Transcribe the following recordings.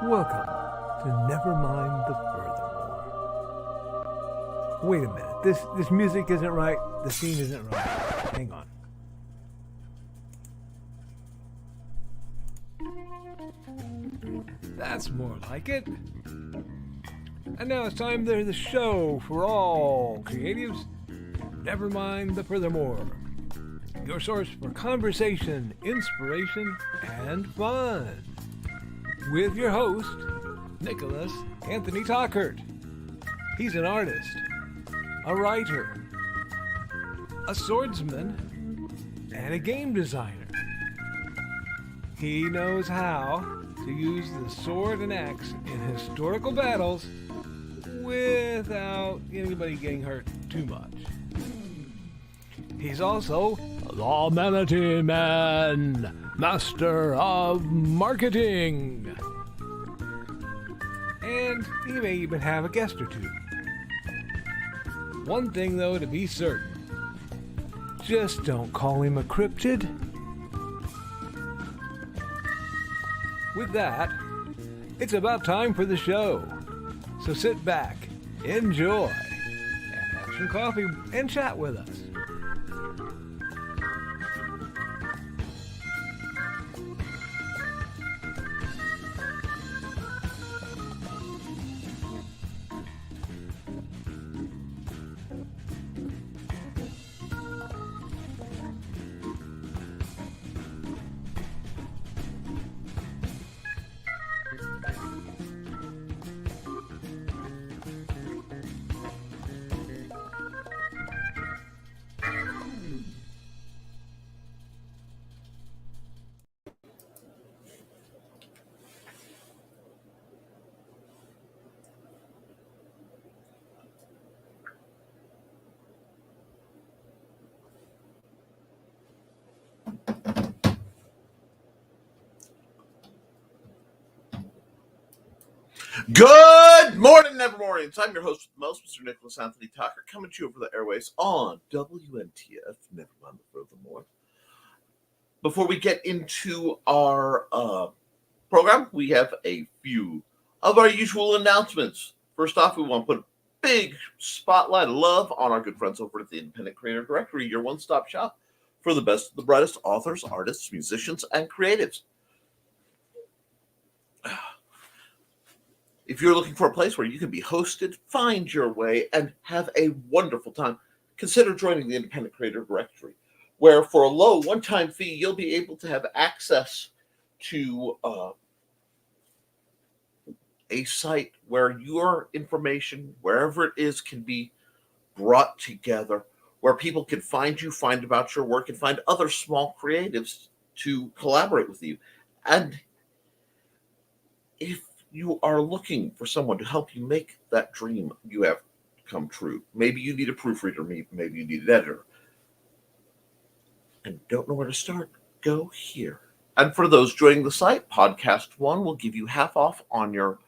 Welcome to Nevermind the Furthermore. Wait a minute, this music isn't right, the scene isn't right. Hang on. That's more like it. And now it's time for the show for all creatives. Nevermind the Furthermore. Your source for conversation, inspiration, and fun. With your host, Nicholas Anthony Tockert. He's an artist, a writer, a swordsman, and a game designer. He knows how to use the sword and axe in historical battles without anybody getting hurt too much. He's also the Manatee Man, master of marketing. And he may even have a guest or two. One thing, though, to be certain. Just don't call him a cryptid. With that, it's about time for the show. So sit back, enjoy, and have some coffee and chat with us. Good morning, Nevermorians. I'm your host with the most, Mr. Nicholas Anthony Tockert, coming to you over the airways on WNTF, Nevermind the Furthermore. Before we get into our program, we have a few of our usual announcements. First off, we want to put a big spotlight of love on our good friends over at the Independent Creator Directory, your one-stop shop for the best of the brightest authors, artists, musicians, and creatives. If you're looking for a place where you can be hosted, find your way, and have a wonderful time, consider joining the Independent Creator Directory, where for a low one-time fee, you'll be able to have access to a site where your information, wherever it is, can be brought together, where people can find you, find about your work, and find other small creatives to collaborate with you. And if you are looking for someone to help you make that dream you have come true, maybe you need a proofreader, maybe you need an editor, and don't know where to start, go here. And for those joining the site, Podcast One will give you half off on your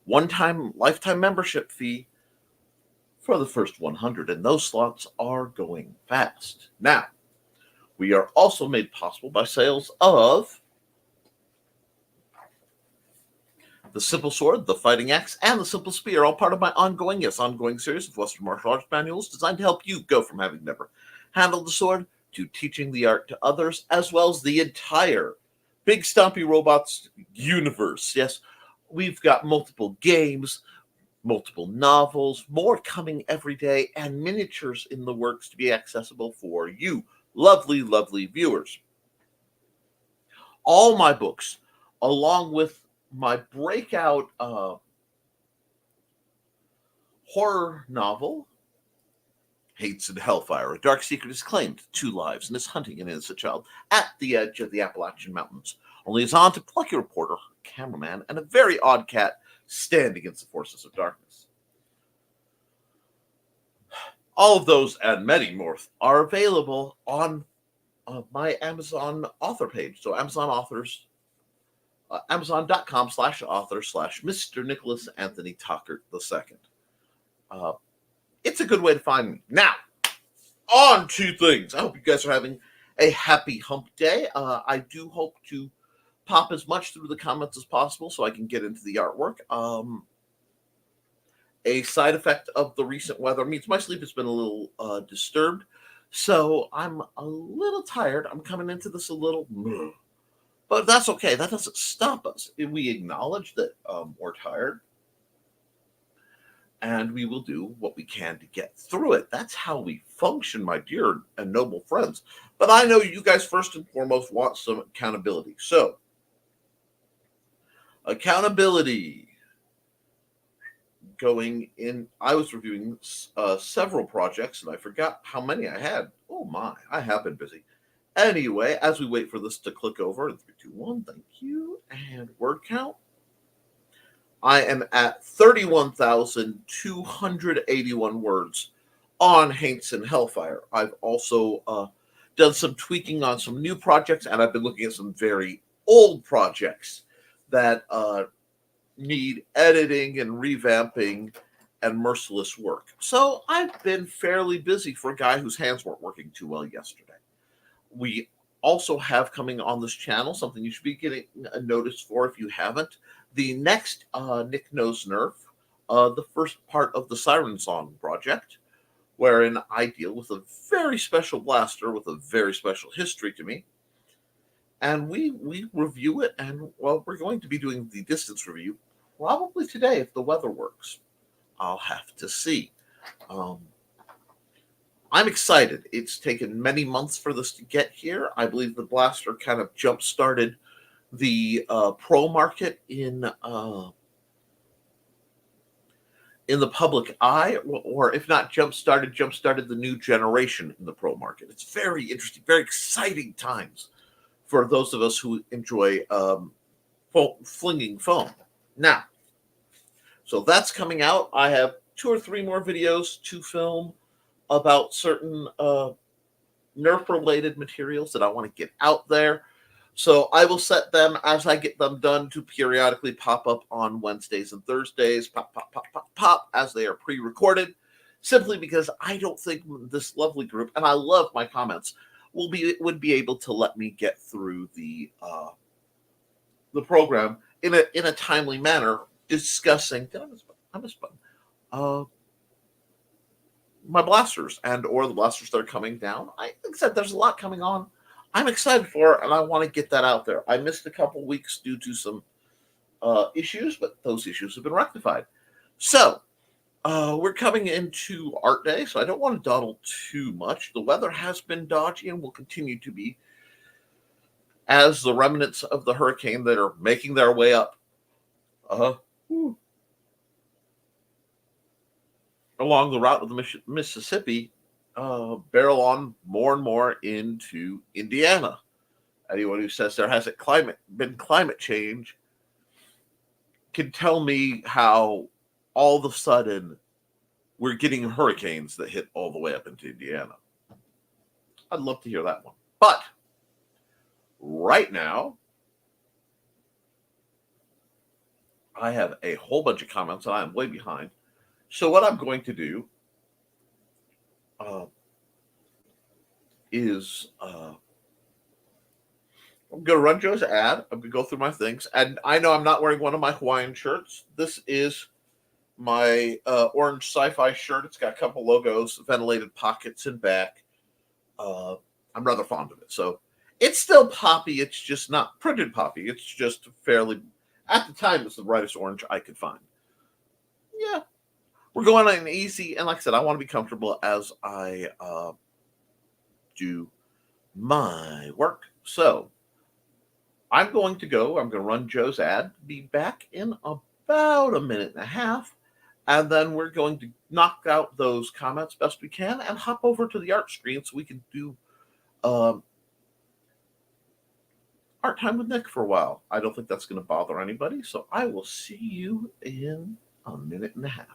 one-time lifetime membership fee for the first 100, and those slots are going fast. Now, we are also made possible by sales of the Simple Sword, the Fighting Axe, and the Simple Spear, all part of my ongoing series of Western martial arts manuals designed to help you go from having never handled the sword to teaching the art to others, as well as the entire Big Stompy Robots universe. Yes, we've got multiple games, multiple novels, more coming every day, and miniatures in the works to be accessible for you, lovely, lovely viewers. All my books, along with my breakout horror novel, Hates and Hellfire, a dark secret is claimed 2 lives and is hunting an innocent child at the edge of the Appalachian Mountains. Only is on to plucky reporter, cameraman, and a very odd cat stand against the forces of darkness. All of those and many more are available on my Amazon author page. So Amazon authors, Amazon.com/author/Mr. Nicholas Anthony Tockert II. It's a good way to find me. Now, on to things. I hope you guys are having a happy hump day. I do hope to pop as much through the comments as possible so I can get into the artwork. A side effect of the recent weather means my sleep has been a little disturbed, so I'm a little tired. I'm coming into this a little, but that's okay. That doesn't stop us. We acknowledge that we're tired, and we will do what we can to get through it. That's how we function, my dear and noble friends. But I know you guys first and foremost want some accountability. So, accountability. Going in, I was reviewing several projects, and I forgot how many I had. Oh my, I have been busy. Anyway, as we wait for this to click over, 3, 2, 1, thank you, and word count. I am at 31,281 words on Haints and Hellfire. I've also done some tweaking on some new projects, and I've been looking at some very old projects that need editing and revamping and merciless work. So I've been fairly busy for a guy whose hands weren't working too well yesterday. We also have coming on this channel something you should be getting a notice for if you haven't. The next Nick Knows Nerf, the first part of the Siren Song project, wherein I deal with a very special blaster with a very special history to me. And we review it, and, well, we're going to be doing the distance review probably today if the weather works. I'll have to see. I'm excited. It's taken many months for this to get here. I believe the blaster kind of jump-started the pro market in the public eye, or if not jump-started the new generation in the pro market. It's very interesting, very exciting times for those of us who enjoy flinging foam. Now, so that's coming out. I have 2 or 3 more videos to film about certain Nerf-related materials that I want to get out there. So I will set them as I get them done to periodically pop up on Wednesdays and Thursdays, pop, as they are pre-recorded, simply because I don't think this lovely group, and I love my comments, would be able to let me get through the program in a timely manner, discussing my blasters or the blasters that are coming down. Like I said, there's a lot coming on. I'm excited for it, and I want to get that out there. I missed a couple weeks due to some issues, but those issues have been rectified. So we're coming into Art Day, so I don't want to dawdle too much. The weather has been dodgy and will continue to be as the remnants of the hurricane that are making their way up along the route of the Mississippi barrel on more and more into Indiana. Anyone who says there hasn't been climate change can tell me how all of a sudden we're getting hurricanes that hit all the way up into Indiana. I'd love to hear that one. But right now, I have a whole bunch of comments and I'm way behind. So what I'm going to do is I'm going to run Joe's ad. I'm going to go through my things. And I know I'm not wearing one of my Hawaiian shirts. This is my orange sci-fi shirt. It's got a couple logos, ventilated pockets and back. I'm rather fond of it. So it's still poppy. It's just not printed poppy. It's just fairly, at the time, it's the brightest orange I could find. Yeah. We're going on easy. And like I said, I want to be comfortable as I do my work. So I'm going to run Joe's ad, be back in about a minute and a half. And then we're going to knock out those comments best we can and hop over to the art screen so we can do art time with Nick for a while. I don't think that's going to bother anybody. So I will see you in a minute and a half.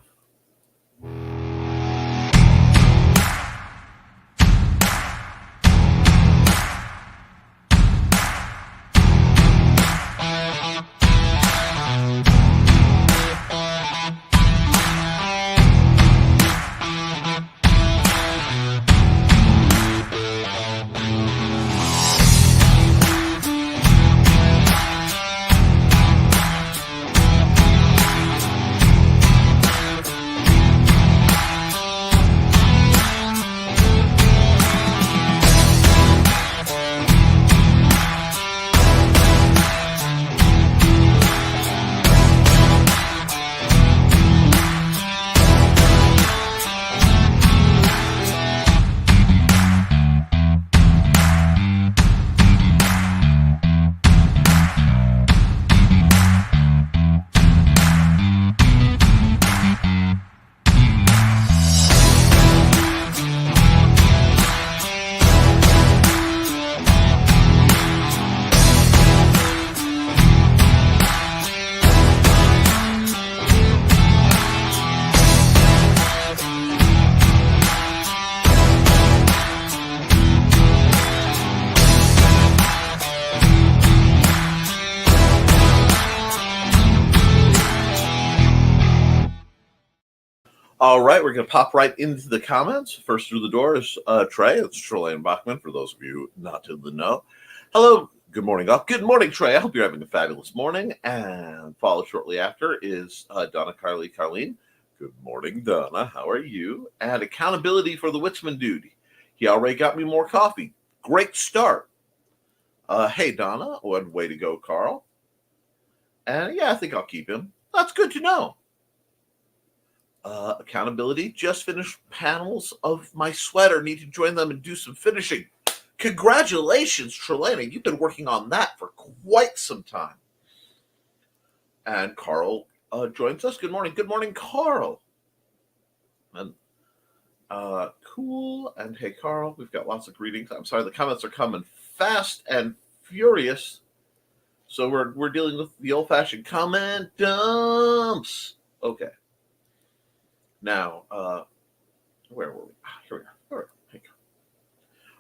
All right, we're going to pop right into the comments. First through the door is Trey. It's Trelane Bachman, for those of you not in the know. Hello, good morning, all. Good morning, Trey. I hope you're having a fabulous morning. And followed shortly after is Donna Carleen. Good morning, Donna. How are you? And accountability for the Witsman dude. He already got me more coffee. Great start. Hey, Donna. Way to go, Carl. And yeah, I think I'll keep him. That's good to know. Accountability. Just finished panels of my sweater. Need to join them and do some finishing. Congratulations, Trelane. You've been working on that for quite some time. And Carl joins us. Good morning. Good morning, Carl. And cool. And hey, Carl, we've got lots of greetings. I'm sorry, the comments are coming fast and furious. So we're dealing with the old-fashioned comment dumps. Okay. Now, where were we? Here we are. All right.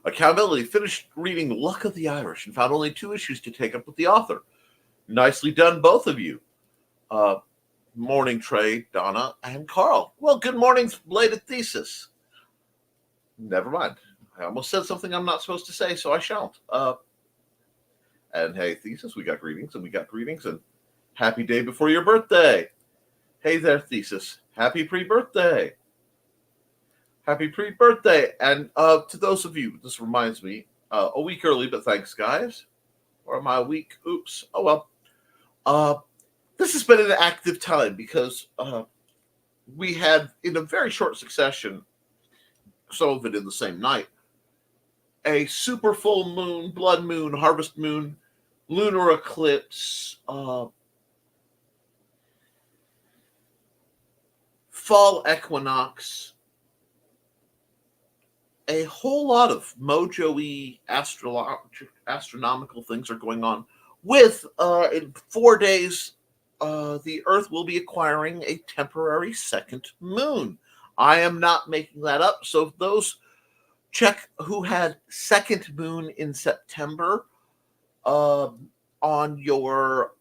Accountability. Finished reading Luck of the Irish and found only 2 issues to take up with the author. Nicely done, both of you. Morning, Trey, Donna, and Carl. Well, good morning, belated thesis. Never mind. I almost said something I'm not supposed to say, so I shan't. And hey, thesis, we got greetings, and happy day before your birthday. Hey there, thesis. Happy pre-birthday. Happy pre-birthday. And to those of you, this reminds me, a week early, but thanks, guys. Or am I a week? Oops. Oh, well. This has been an active time because we had, in a very short succession, some of it in the same night, a super full moon, blood moon, harvest moon, lunar eclipse, fall equinox, a whole lot of mojo-y astronomical things are going on. With, in 4 days, the Earth will be acquiring a temporary second moon. I am not making that up. So if those check who had second moon in September on your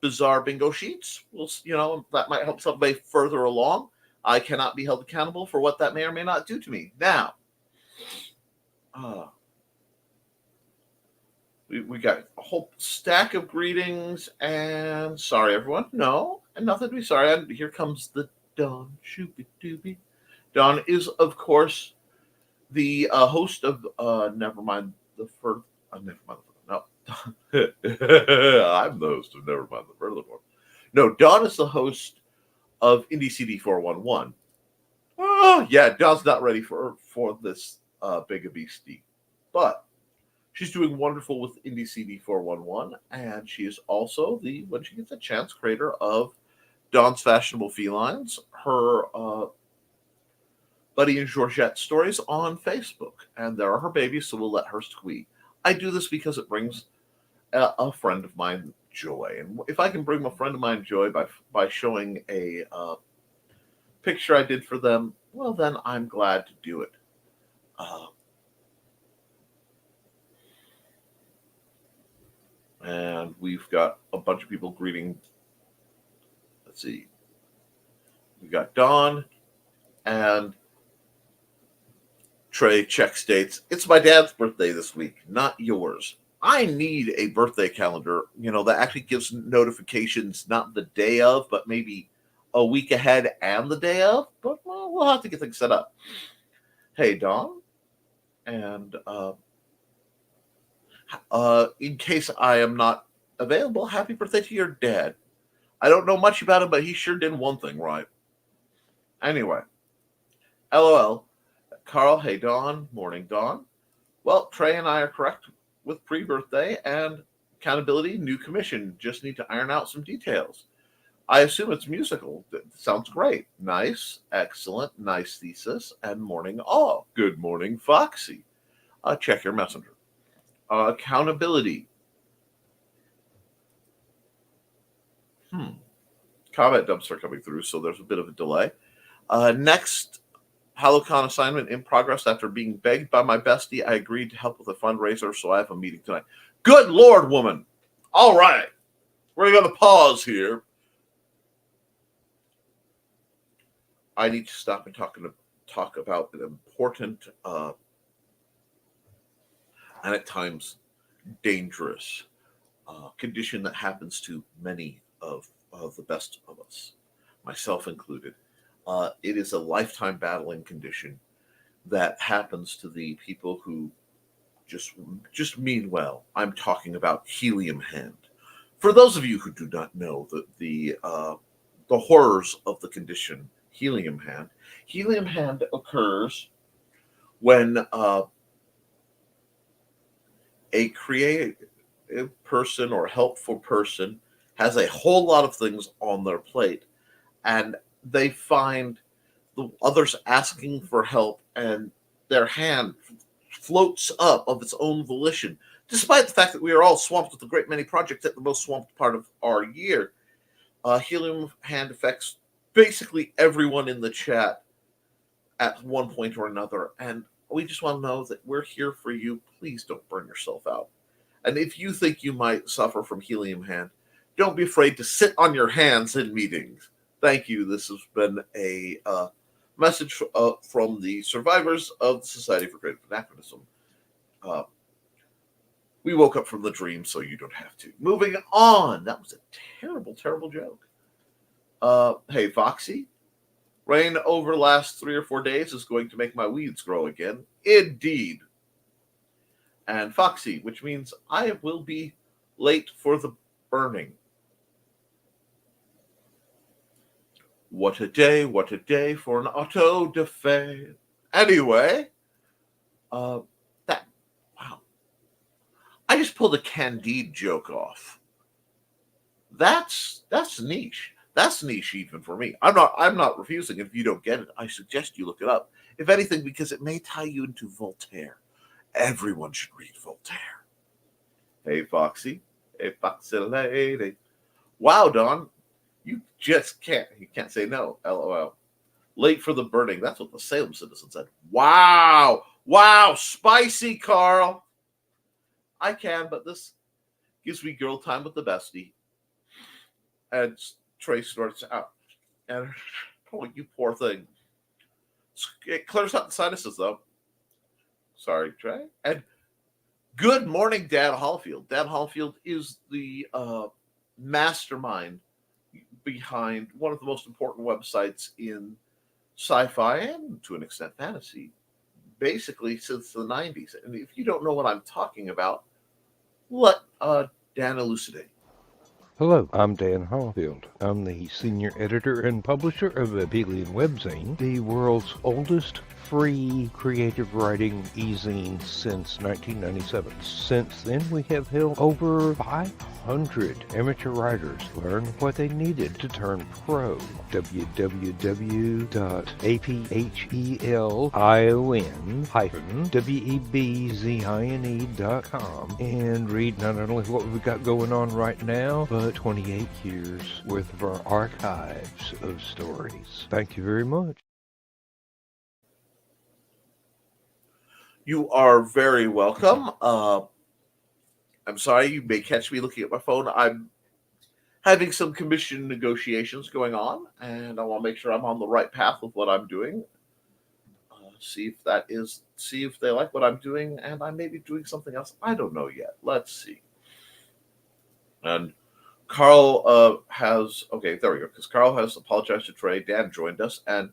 bizarre bingo sheets, well, that might help somebody further along. I cannot be held accountable for what that may or may not do to me. Now, we got a whole stack of greetings, and sorry, everyone. No, and nothing to be sorry. And here comes the Dawn. Shooby-dooby. Dawn is, of course, the host of Nevermind the Furthermore. No. I'm the host of Nevermind the Furthermore. No, Dawn is the host of Indie CD 411. Oh, yeah, Dawn's not ready for this big a beastie. But she's doing wonderful with Indie CD 411, and she is also the, when she gets a chance, creator of Dawn's Fashionable Felines, her Buddy and Georgette stories on Facebook. And there are her babies, so we'll let her squeak. I do this because it brings a friend of mine joy. And if I can bring a friend of mine joy by showing a picture I did for them, well, then I'm glad to do it. And we've got a bunch of people greeting. Let's see. We got Dawn and Trey check states, it's my dad's birthday this week, not yours. I need a birthday calendar, that actually gives notifications not the day of, but maybe a week ahead and the day of. But we'll have to get things set up. Hey, Dawn. And in case I am not available, happy birthday to your dad. I don't know much about him, but he sure did one thing right. Anyway, LOL. Carl, hey, Dawn. Morning, Dawn. Well, Trey and I are correct with pre-birthday and accountability, new commission. Just need to iron out some details. I assume it's musical. Sounds great. Nice. Excellent. Nice thesis. And morning all. Good morning, Foxy. Check your messenger. Accountability. Comment dumps are coming through, so there's a bit of a delay. Next HaloCon assignment in progress. After being begged by my bestie, I agreed to help with a fundraiser, so I have a meeting tonight. Good Lord, woman. All right. We're going to pause here. I need to stop and talk about an important and at times dangerous condition that happens to many of the best of us, myself included. It is a lifetime battling condition that happens to the people who just mean well. I'm talking about helium hand. For those of you who do not know the horrors of the condition helium hand occurs when a creative person or helpful person has a whole lot of things on their plate, and they find the others asking for help, and their hand floats up of its own volition, despite the fact that we are all swamped with a great many projects at the most swamped part of our year. Helium hand affects basically everyone in the chat at one point or another, and we just want to know that we're here for you. Please don't burn yourself out. And if you think you might suffer from helium hand, don't be afraid to sit on your hands in meetings. Thank you. This has been a message from the survivors of the Society for Creative Anachronism. We woke up from the dream, so you don't have to. Moving on. That was a terrible, terrible joke. Hey, Foxy. Rain over the last 3 or 4 days is going to make my weeds grow again. Indeed. And Foxy, which means I will be late for the burning. What a day for an auto da fe. Anyway, wow. I just pulled a Candide joke off. That's niche. That's niche even for me. I'm not refusing it. If you don't get it, I suggest you look it up. If anything, because it may tie you into Voltaire. Everyone should read Voltaire. Hey, Foxy. Hey, Foxy lady. Wow, Don. You just can't. You can't say no. LOL. Late for the burning. That's what the Salem citizen said. Wow. Wow. Spicy, Carl. I can, but this gives me girl time with the bestie. And Trey starts out. And, oh, you poor thing. It clears out the sinuses, though. Sorry, Trey. And good morning, Dan Hallfield. Dan Hallfield is the mastermind behind one of the most important websites in sci-fi and, to an extent, fantasy, basically since the 90s. And if you don't know what I'm talking about, let Dan elucidate. Hello, I'm Dan Hallfield. I'm the senior editor and publisher of Abelian Webzine, the world's oldest free creative writing e-zine since 1997. Since then, we have helped over 500 amateur writers learn what they needed to turn pro. www.aphelion-webzine.com and read not only what we've got going on right now, but 28 years worth of our archives of stories. Thank you very much. You are very welcome. I'm sorry, you may catch me looking at my phone. I'm having some commission negotiations going on, and I want to make sure I'm on the right path with what I'm doing. See if they like what I'm doing, and I may be doing something else. I don't know yet. Let's see. And Carl has, okay, there we go, because Carl has apologized to Trey. Dan joined us, and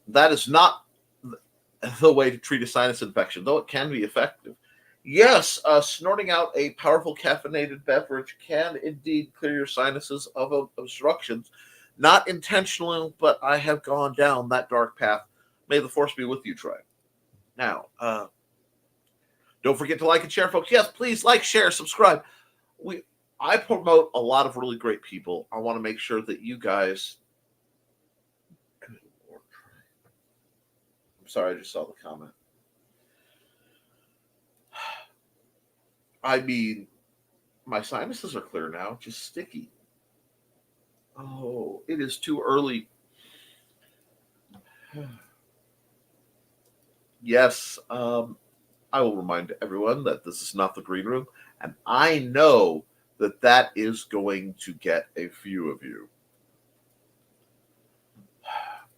that is not the way to treat a sinus infection, though it can be effective. Yes, snorting out a powerful caffeinated beverage can indeed clear your sinuses of obstructions. Not intentionally, but I have gone down that dark path. May the force be with you, Trey. Now, don't forget to like and share, folks. Yes, please like, share, subscribe. I promote a lot of really great people. I want to make sure that you guys... I'm sorry, I just saw the comment. I mean, my sinuses are clear now, just sticky. Oh, it is too early. Yes, I will remind everyone that this is not the green room, and I know that is going to get a few of you.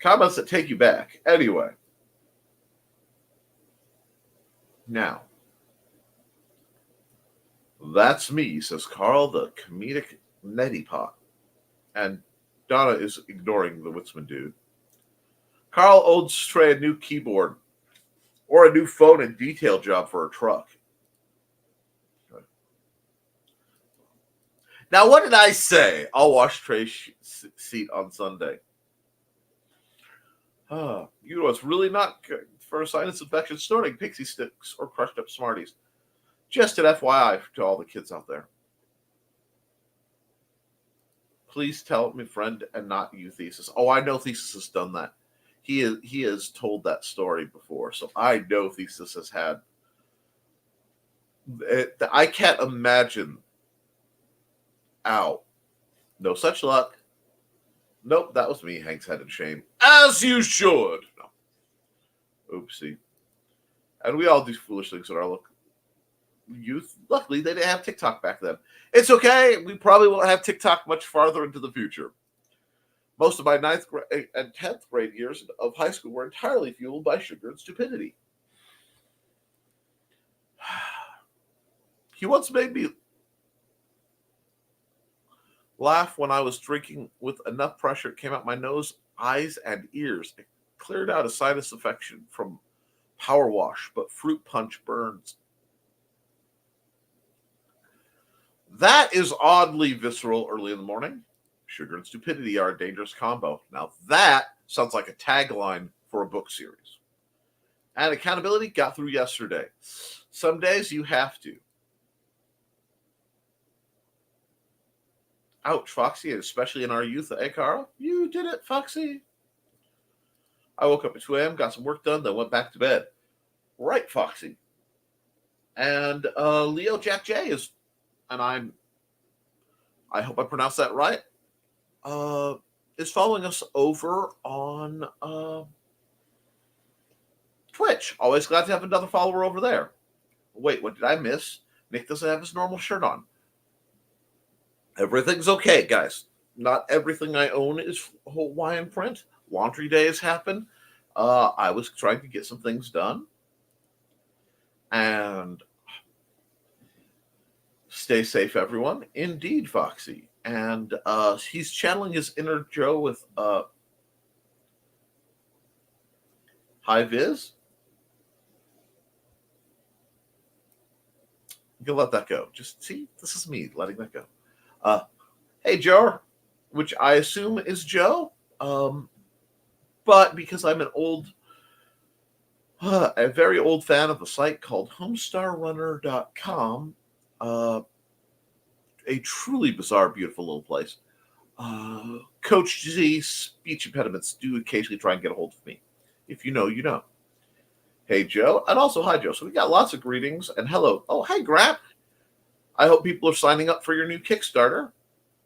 Comments that take you back. Anyway. Now, that's me, says Carl, the comedic neti pot. And Donna is ignoring the Witzman dude. Carl owes Trey a new keyboard or a new phone and detail job for her truck. Now, what did I say? I'll wash Trey's seat on Sunday. You know, it's really not good for a sinus infection, snorting pixie sticks or crushed up Smarties. Just an FYI to all the kids out there. Please tell me, friend, and not you, Thesis. Oh, I know Thesis has done that. He has told that story before, so I know Thesis has had. I can't imagine. Ow. No such luck. Nope, that was me, Hank's head in shame. As you should. No. Oopsie. And we all do foolish things in our youth. Luckily, they didn't have TikTok back then. It's okay. We probably won't have TikTok much farther into the future. Most of my 9th grade and 10th grade years of high school were entirely fueled by sugar and stupidity. He once made me laugh when I was drinking with enough pressure it came out my nose, eyes, and ears. It cleared out a sinus infection from power wash, but fruit punch burns. That is oddly visceral early in the morning. Sugar and stupidity are a dangerous combo. Now that sounds like a tagline for a book series. And accountability got through yesterday. Some days you have to. Ouch, Foxy, and especially in our youth. Hey, Carl, you did it, Foxy. I woke up at 2 a.m., got some work done, then went back to bed. Right, Foxy. And Leo Jack J is, and I hope I pronounced that right, is following us over on Twitch. Always glad to have another follower over there. Wait, what did I miss? Nick doesn't have his normal shirt on. Everything's okay, guys. Not everything I own is Hawaiian print. Laundry days happen. I was trying to get some things done. And stay safe, everyone. Indeed, Foxy. And he's channeling his inner Joe with high vis. You can let that go. Just see, this is me letting that go. Hey, Joe, which I assume is Joe. But because I'm a very old fan of a site called homestarrunner.com, a truly bizarre, beautiful little place. Coach Z speech impediments do occasionally try and get a hold of me. If you know, you know. Hey, Joe. And also, hi, Joe. So we got lots of greetings and hello. Oh, hey, Grant. I hope people are signing up for your new Kickstarter.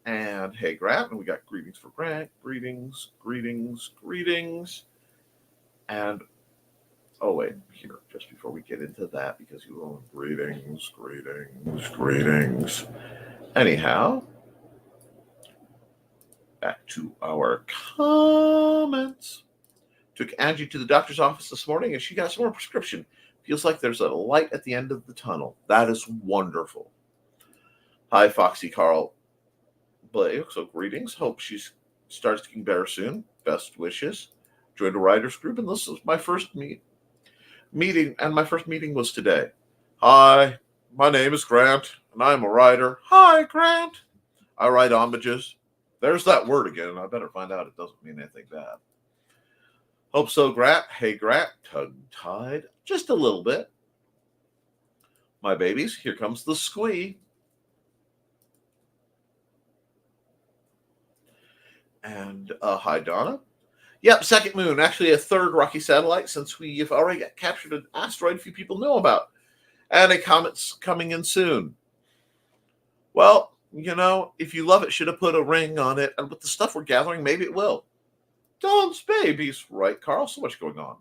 And hey, Grant. And we got greetings for Grant. Greetings, greetings, greetings. And, oh, wait, here, just before we get into that, because you own greetings, greetings, greetings. Anyhow, back to our comments. Took Angie to the doctor's office this morning, and she got some more prescription. Feels like there's a light at the end of the tunnel. That is wonderful. Hi, Foxy Carl. Blake, so greetings. Hope she starts getting better soon. Best wishes. Joined a writers group, and this is my first meeting, and my first meeting was today. Hi, my name is Grant, and I'm a writer. Hi, Grant. I write homages. There's that word again. I better find out it doesn't mean anything bad. Hope so, Grant. Hey, Grant. Tongue-tied. Just a little bit. My babies, here comes the squee. And hi, Donna. Yep, second moon. Actually, a third rocky satellite since we have already captured an asteroid few people know about. And a comet's coming in soon. Well, you know, if you love it, should have put a ring on it. And with the stuff we're gathering, maybe it will. Dawn's babies. Right, Carl? So much going on.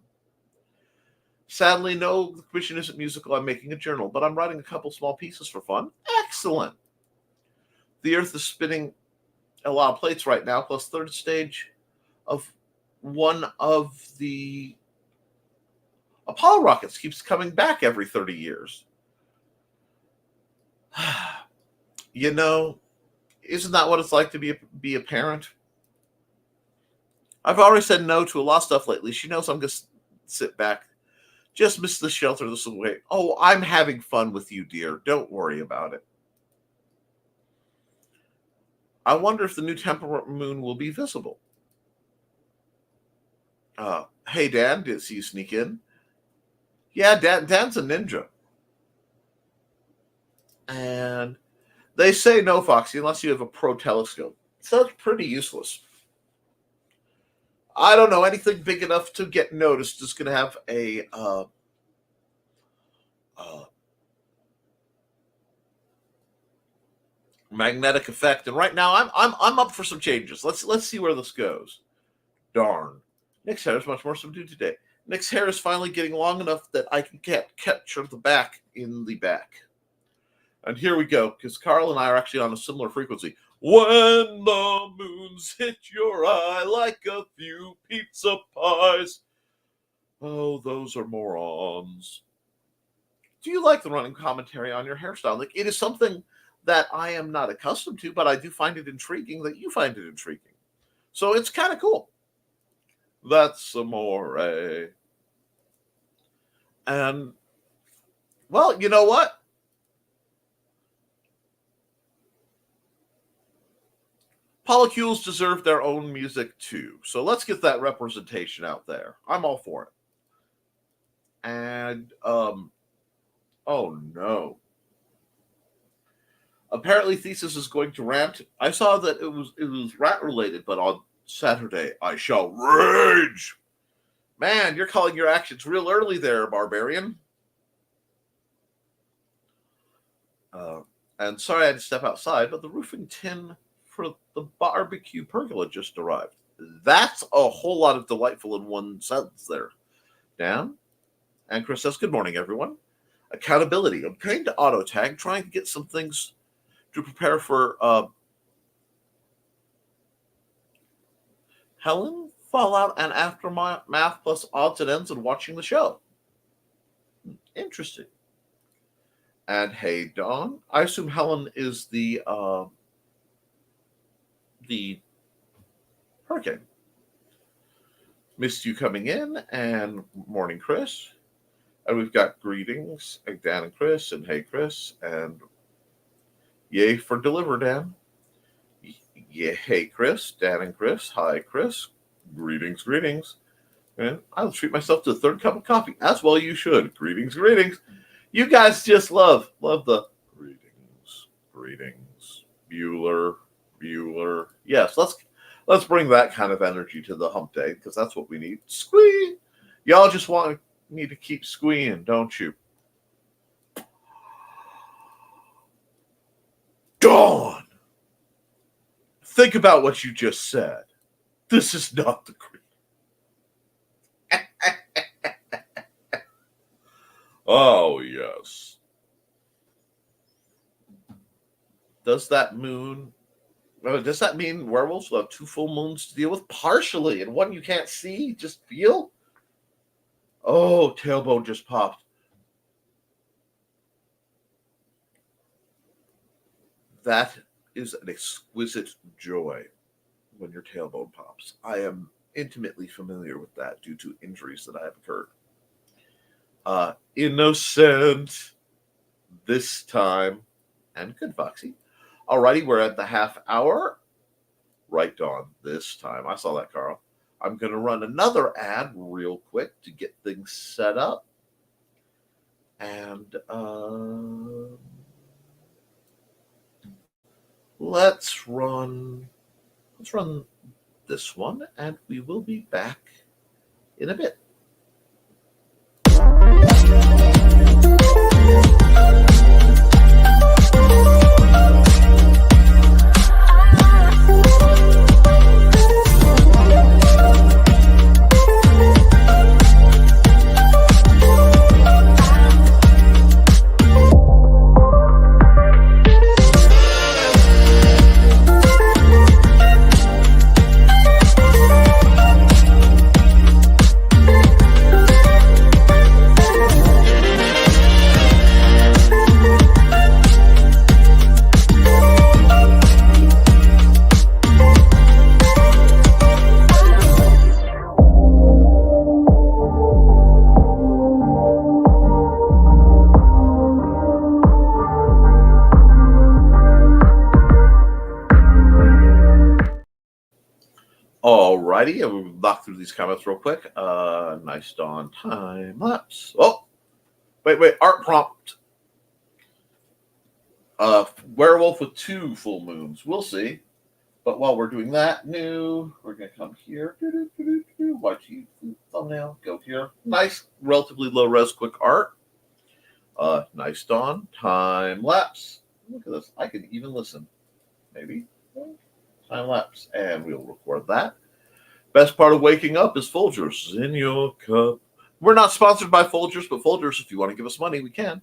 Sadly, no, the commission isn't musical. I'm making a journal, but I'm writing a couple small pieces for fun. Excellent. The Earth is spinning a lot of plates right now, plus third stage of one of the Apollo rockets keeps coming back every 30 years. You know, isn't that what it's like to be a parent? I've already said no to a lot of stuff lately. She knows I'm going to sit back. Just miss the shelter this way. Oh, I'm having fun with you, dear. Don't worry about it. I wonder if the new temperate moon will be visible. Hey, Dan, did see you sneak in? Yeah, Dan's a ninja. And they say no, Foxy, unless you have a pro telescope. So it's pretty useless. I don't know, anything big enough to get noticed is going to have a magnetic effect. And right now, I'm up for some changes. Let's see where this goes. Darn, Nick's hair is much more subdued today. Nick's hair is finally getting long enough that I can capture the back in the back. And here we go, because Carl and I are actually on a similar frequency. When the moons hit your eye like a few pizza pies. Oh, those are morons. Do you like the running commentary on your hairstyle? Like, it is something that I am not accustomed to, but I do find it intriguing that you find it intriguing. So it's kind of cool. That's amore. And, well, you know what? Polycules deserve their own music too. So let's get that representation out there. I'm all for it. And, oh no. Apparently Thesis is going to rant. I saw that it was rat related, but on Saturday I shall rage. Man, you're calling your actions real early there, Barbarian. And sorry I had to step outside, but the roofing tin for the barbecue pergola just arrived. That's a whole lot of delightful in one sentence there. Dan? And Chris says, good morning, everyone. Accountability. I'm going to auto tag, trying to get some things to prepare for Helen, Fallout, and Aftermath plus odds and ends and watching the show. Interesting. And hey, Dawn. I assume Helen is the hurricane. Missed you coming in, and morning, Chris. And we've got greetings, and Dan and Chris, and hey, Chris, and yay for deliver, Dan. Yeah, hey, Chris, Dan and Chris, hi, Chris. Greetings, greetings. And I'll treat myself to a third cup of coffee, as well you should. Greetings, greetings. You guys just love the greetings. Bueller. Yes, let's bring that kind of energy to the hump day, because that's what we need. Squee! Y'all just want me to keep squeeing, don't you? Dawn! Think about what you just said. This is not the creep. Oh, yes. Does that mean werewolves will have two full moons to deal with? Partially, and one you can't see, just feel? Oh, tailbone just popped. That is an exquisite joy when your tailbone pops. I am intimately familiar with that due to injuries that I have occurred. Innocent this time. And good, Foxy. Alrighty, we're at the half hour. Right, Dawn, this time. I saw that, Carl. I'm going to run another ad real quick to get things set up. And let's run this one, and we will be back in a bit. righty, and we'll knock through these comments real quick. Nice dawn time lapse. Oh, wait, art prompt. Werewolf with 2 full moons. We'll see. But while we're doing that, we're going to come here. Watch you thumbnail. Go here. Nice, relatively low res, quick art. Nice dawn time lapse. Look at this. I can even listen. Maybe. Time lapse. And we'll record that. Best part of waking up is Folgers in your cup. We're not sponsored by Folgers, but Folgers, if you want to give us money, we can.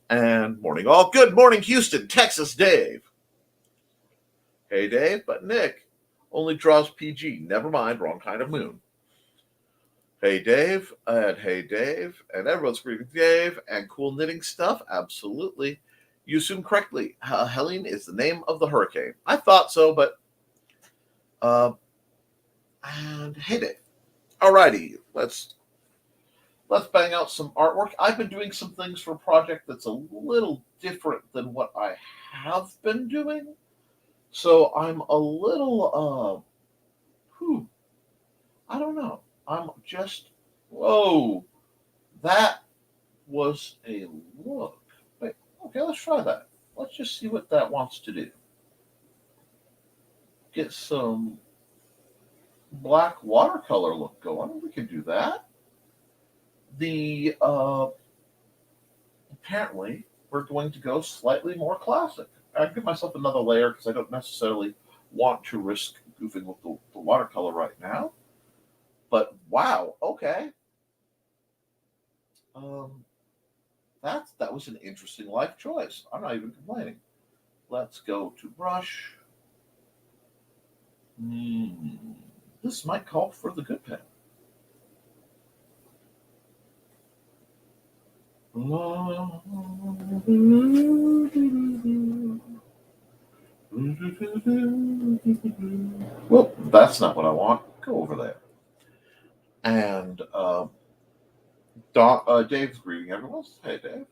And morning all. Good morning, Houston, Texas, Dave. Hey, Dave, but Nick only draws PG. Never mind, wrong kind of moon. Hey, Dave, and everyone's screaming Dave, and cool knitting stuff. Absolutely. You assumed correctly. Helene is the name of the hurricane. I thought so, but and hey, Dave. Alrighty, let's bang out some artwork. I've been doing some things for a project that's a little different than what I have been doing. So I'm a little, I don't know. I'm just, whoa, that was a look. Wait, okay, let's try that. Let's just see what that wants to do. Get some black watercolor look going. We can do that. Apparently, we're going to go slightly more classic. I give myself another layer because I don't necessarily want to risk goofing with the watercolor right now. But wow, okay. That was an interesting life choice. I'm not even complaining. Let's go to brush. This might call for the good pen. Well, that's not what I want. Go over there. And Dave's greeting everyone. Hey, Dave.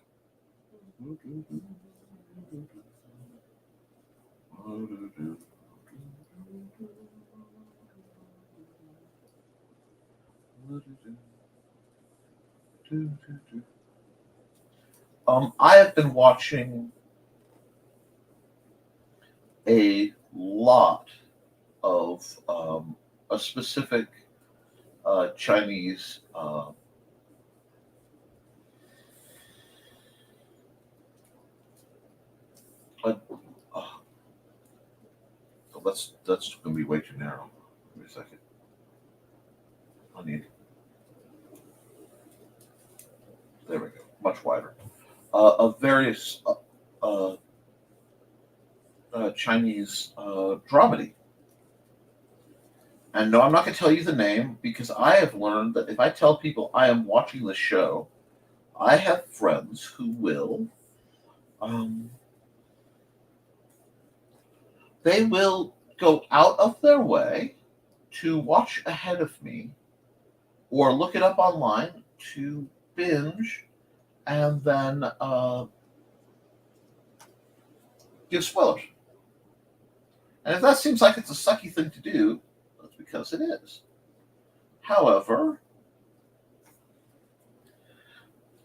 I have been watching a lot of a specific Chinese that's going to be way too narrow. Wait a second. I need. There we go. Much wider. Of various Chinese dramedy. And no, I'm not going to tell you the name because I have learned that if I tell people I am watching the show, I have friends who will, they will go out of their way to watch ahead of me or look it up online to binge and then give spoilers. And if that seems like it's a sucky thing to do, that's because it is. However,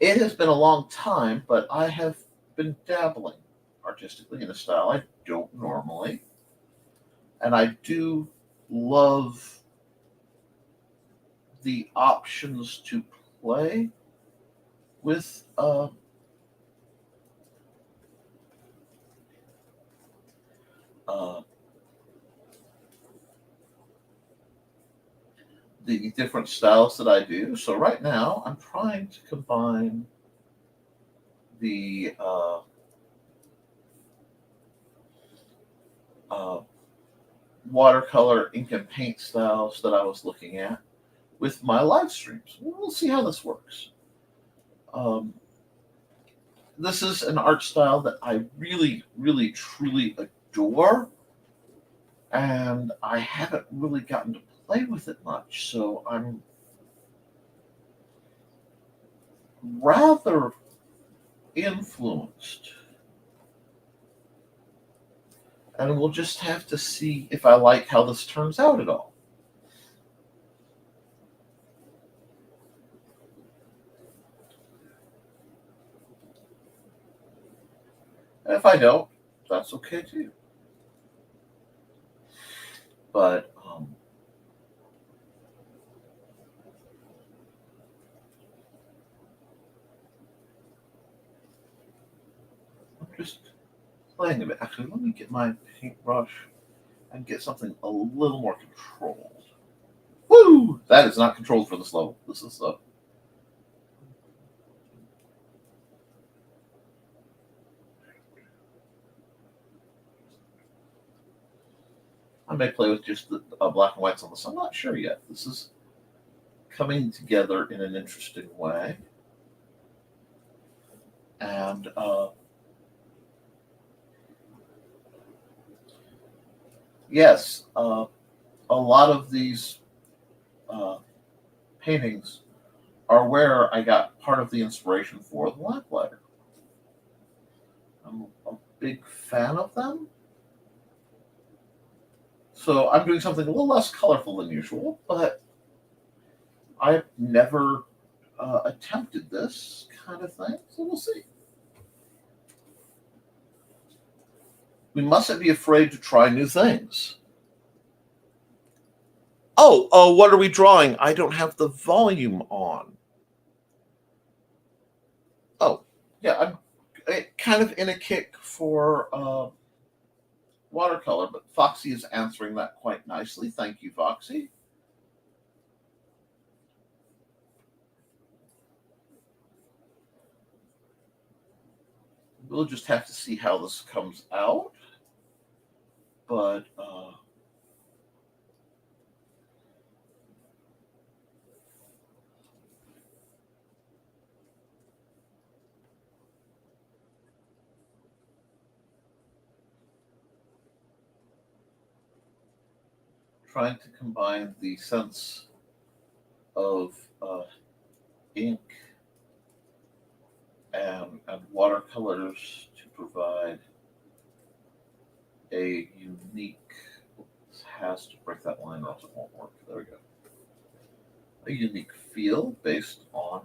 it has been a long time, but I have been dabbling artistically in a style I don't normally. And I do love the options to play with the different styles that I do. So right now I'm trying to combine the watercolor ink and paint styles that I was looking at with my live streams. We'll see how this works. This is an art style that I really, really, truly adore, and I haven't really gotten to play with it much, so I'm rather influenced. And we'll just have to see if I like how this turns out at all. If I don't, that's okay too. But I'm just playing a bit. Actually, let me get my paintbrush and get something a little more controlled. Woo! That is not controlled for this level. This is I may play with just the black and whites on this. I'm not sure yet. This is coming together in an interesting way. And yes, a lot of these paintings are where I got part of the inspiration for the lamplighter. I'm a big fan of them. So I'm doing something a little less colorful than usual, but I've never attempted this kind of thing, so we'll see. We mustn't be afraid to try new things. Oh, what are we drawing? I don't have the volume on. Oh, yeah, I'm kind of in a kick for watercolor, but Foxy is answering that quite nicely. Thank you, Foxy. We'll just have to see how this comes out. But trying to combine the sense of ink and watercolors to provide a unique, this has to break that line or else it won't work. There we go. A unique feel based on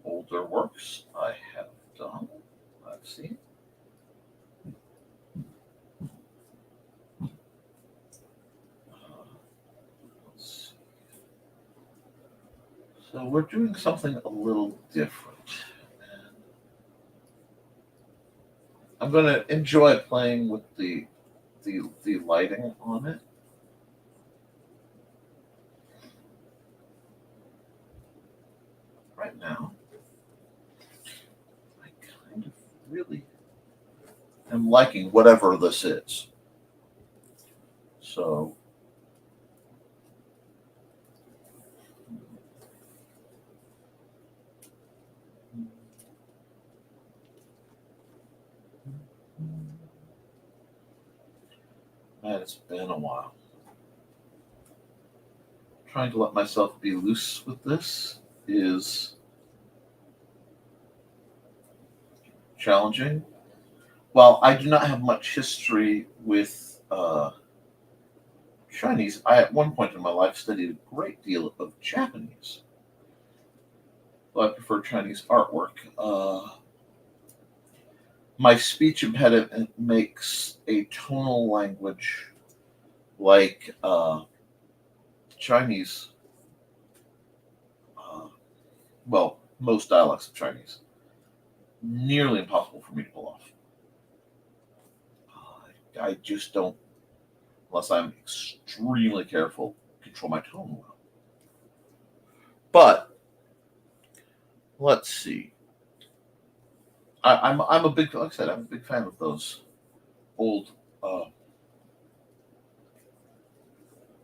older works I have done, I've seen. Let's see. So we're doing something a little different. I'm going to enjoy playing with the lighting on it. Right now, I kind of really am liking whatever this is. So man, it's been a while. Trying to let myself be loose with this is challenging. While I do not have much history with Chinese, I at one point in my life studied a great deal of Japanese. So I prefer Chinese artwork. My speech impediment makes a tonal language like Chinese, well, most dialects of Chinese, nearly impossible for me to pull off. I just don't, unless I'm extremely careful, control my tone well. But let's see. I'm a big, like I said, I'm a big fan of those old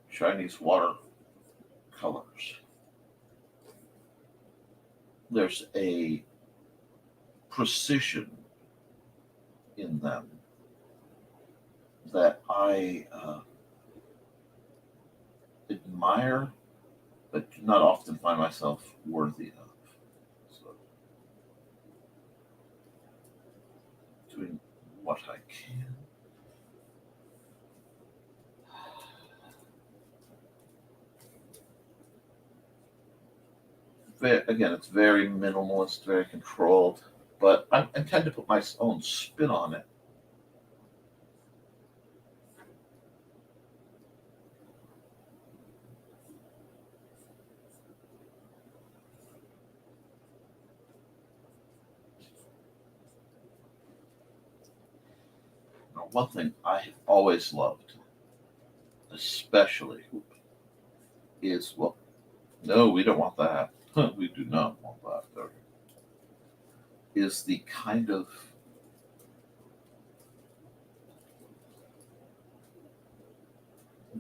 Chinese water colors. There's a precision in them that I admire, but do not often find myself worthy of. So, doing what I can. Again, it's very minimalist, very controlled. but I intend to put my own spin on it. Now, one thing I have always loved, especially, is, well, no, we don't want that. We do not want that. There is the kind of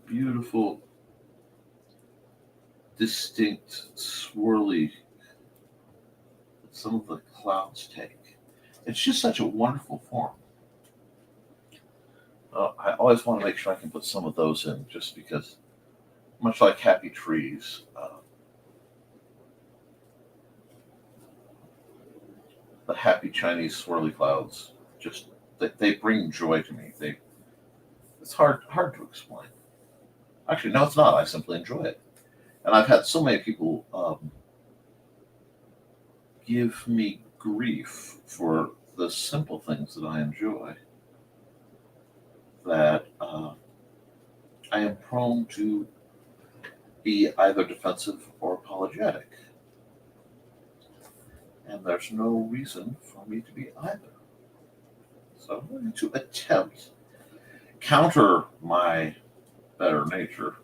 beautiful, distinct, swirly that some of the clouds take. It's just such a wonderful form. I always want to make sure I can put some of those in, just because, much like happy trees, the happy Chinese swirly clouds just they bring joy to me. It's hard to explain. Actually, no, it's not. I simply enjoy it, and I've had so many people give me grief for the simple things that I enjoy that I am prone to be either defensive or apologetic. And there's no reason for me to be either. So I'm going to attempt counter my better nature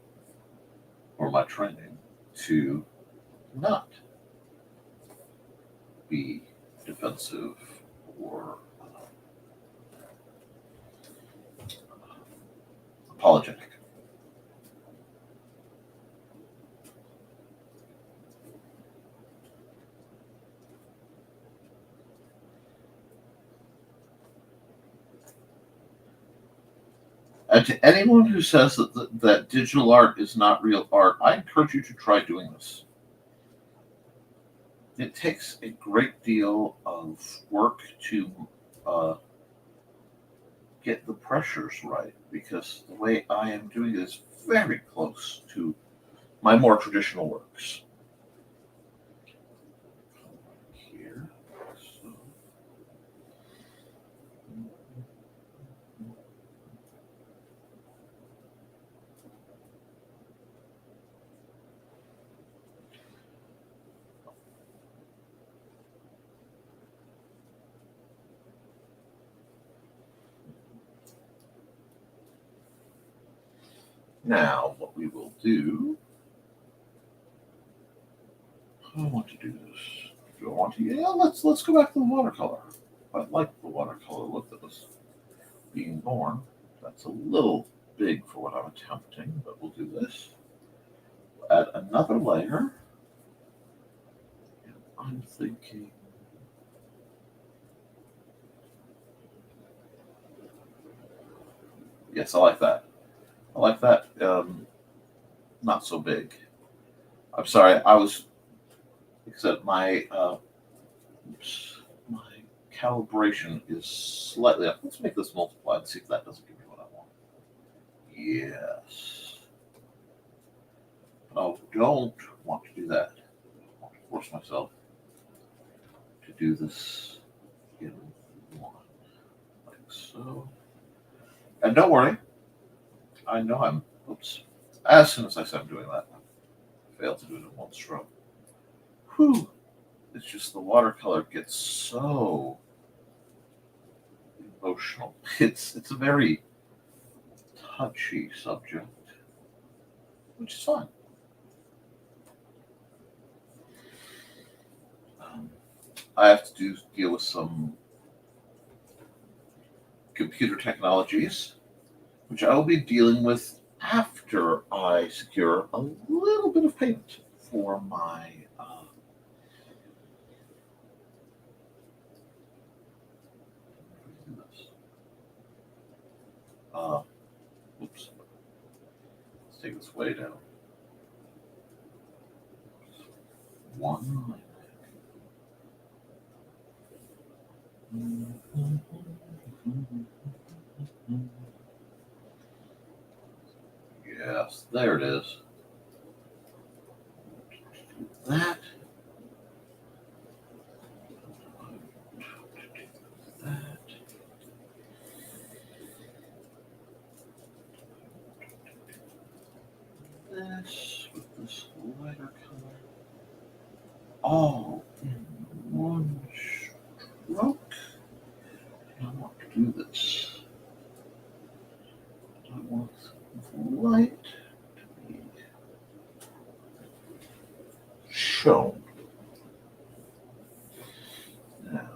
or my training to not be defensive or apologetic. And to anyone who says that digital art is not real art, I encourage you to try doing this. It takes a great deal of work to get the pressures right, because the way I am doing it is very close to my more traditional works. Here. So. Now, what we will do, I want to do this. Do I want to? Yeah, let's go back to the watercolor. I like the watercolor look of this being born. That's a little big for what I'm attempting, but we'll do this. Add another layer. And I'm thinking, yes, I like that. I like that. Not so big. I'm sorry. I was, like I said, my calibration is slightly up. Let's make this multiply and see if that doesn't give me what I want. Yes. But I don't want to do that. I want to force myself to do this in one, like so. And don't worry. I know I'm, oops. As soon as I said I'm doing that, I failed to do it in one stroke. Whew. It's just the watercolor gets so emotional. It's a very touchy subject, which is fine. I have to deal with some computer technologies, which I will be dealing with after I secure a little bit of payment for my oops. Let's take this way down. One. Yes, there it is. That. this with this lighter color all in one stroke. And I want to do this. I want the light to be shown. Now,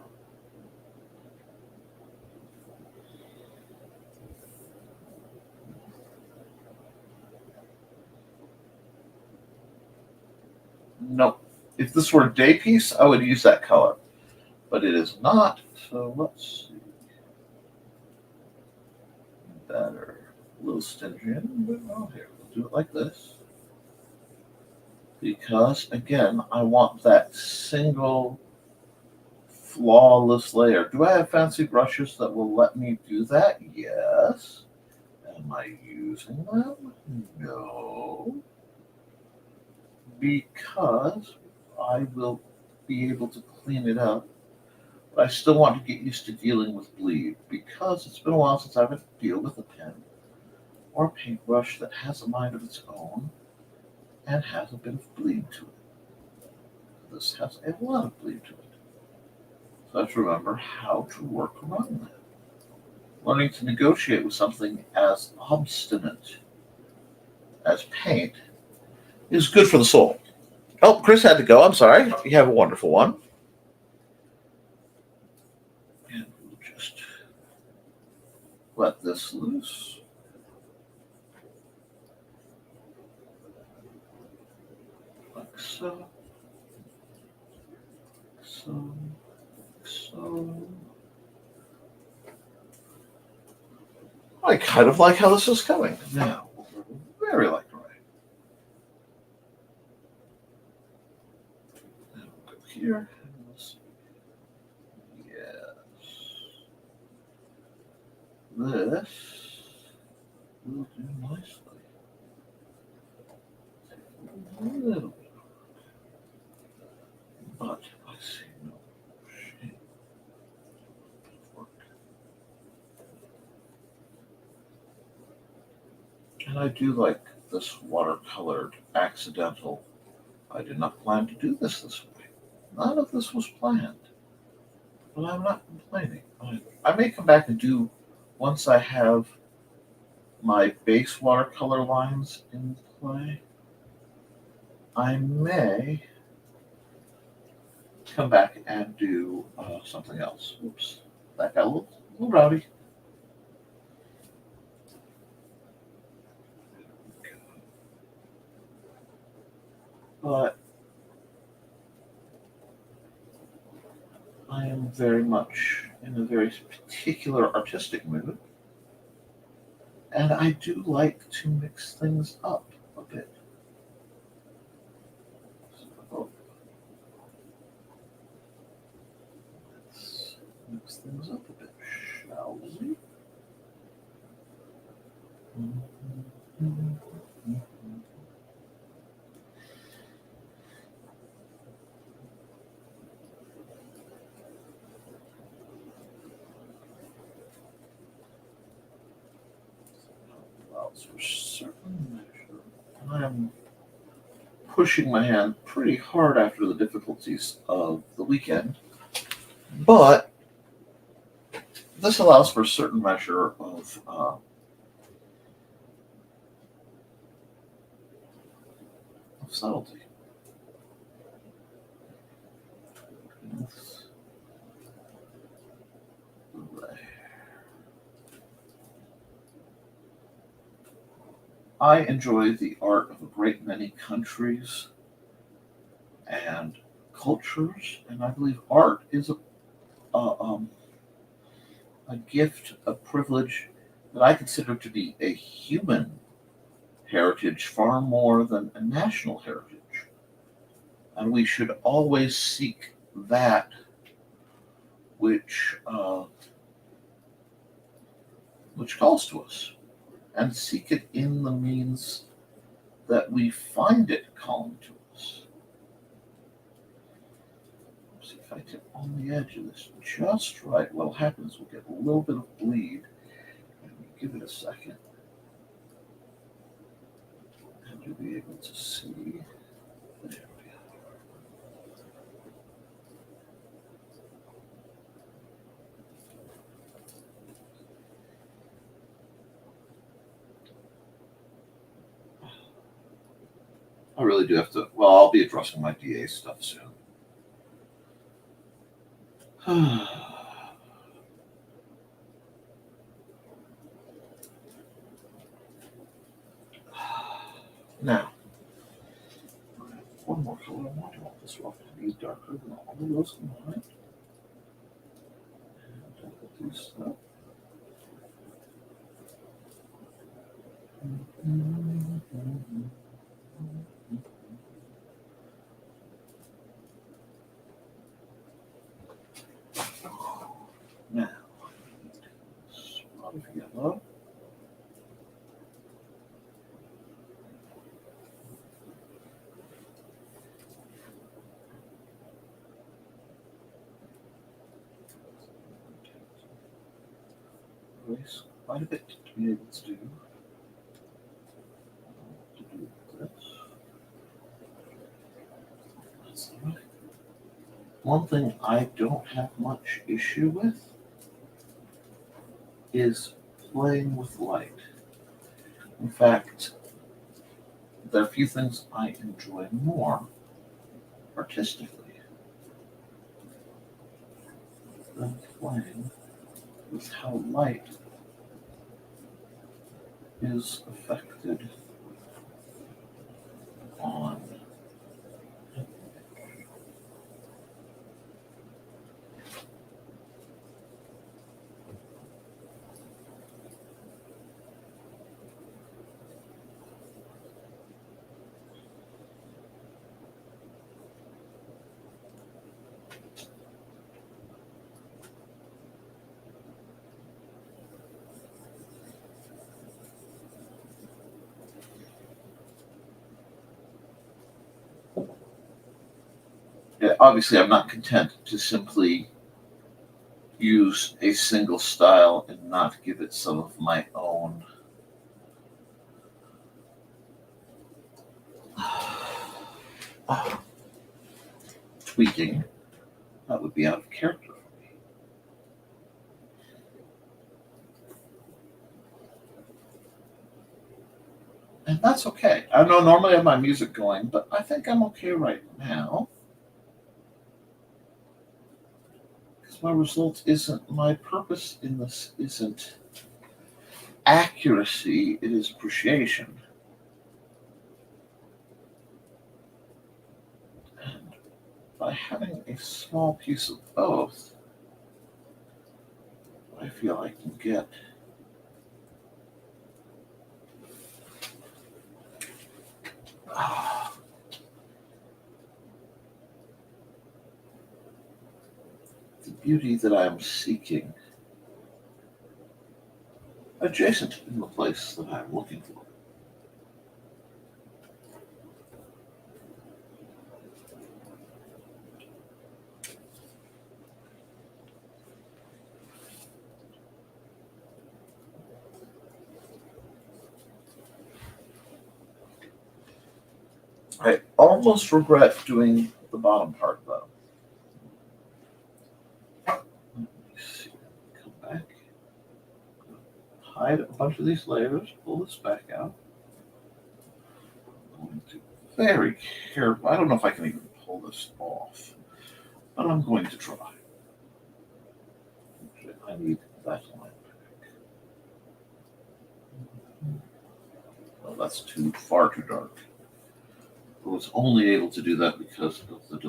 no. If this were a day piece, I would use that color. But it is not, so let's see. Better. A little stingy, but oh, here, we'll do it like this. Because, again, I want that single flawless layer. Do I have fancy brushes that will let me do that? Yes. Am I using them? No. Because I will be able to clean it up. But I still want to get used to dealing with bleed because it's been a while since I've had to deal with a pen or a paintbrush that has a mind of its own and has a bit of bleed to it. This has a lot of bleed to it. So I have to remember how to work around that. Learning to negotiate with something as obstinate as paint is good for the soul. Oh, Chris had to go. I'm sorry. You have a wonderful one. And we'll just let this loose. Like so. So. I kind of like how this is coming. Now, very like right. Now we'll go here. This will do nicely. A little bit, but I see no shape of work. And I do like this watercolored accidental. I did not plan to do this way. None of this was planned, but I'm not complaining. I may come back and do. Once I have my base watercolor lines in play, I may come back and do something else. Oops, that got a little rowdy. But I am very much in a very particular artistic mood, and I do like to mix things up a bit. So, let's mix things up a bit, shall we? For certain measure, and I'm pushing my hand pretty hard after the difficulties of the weekend, but this allows for a certain measure of subtlety. I enjoy the art of a great many countries and cultures, and I believe art is a gift, a privilege that I consider to be a human heritage far more than a national heritage. And we should always seek that which calls to us, and seek it in the means that we find it calling to us. See if I get on the edge of this just right. What will happen is we'll get a little bit of bleed, and we give it a second. And to be able to see. There we are. I really do have to. Well, I'll be addressing my DA stuff soon. Now, one more color. I want this rough to be darker than all of those combined. And I will do so. Now, spot of yellow. Erase quite a bit to be able to do this. That's all right. One thing I don't have much issue with is playing with light. In fact, there are a few things I enjoy more artistically than playing with how light is affected on obviously, I'm not content to simply use a single style and not give it some of my own tweaking. That would be out of character for me. And that's okay. I know normally I have my music going, but I think I'm okay right now. My result isn't, my purpose in this isn't accuracy, it is appreciation. And by having a small piece of both, I feel I can get the beauty that I'm seeking adjacent in the place that I'm looking for. I almost regret doing the bottom part though. Let me see. Come back. Hide a bunch of these layers, pull this back out. I'm going to very careful. I don't know if I can even pull this off, but I'm going to try. Okay, I need that line back. Well, that's far too dark. I was only able to do that because of the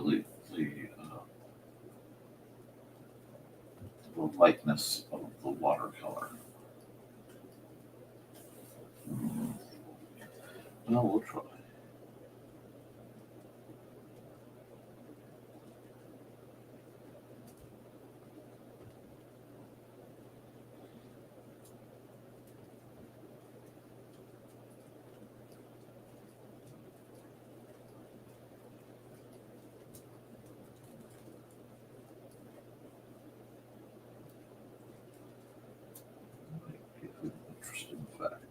lightness of the watercolor. No, we'll try. Might be an interesting fact.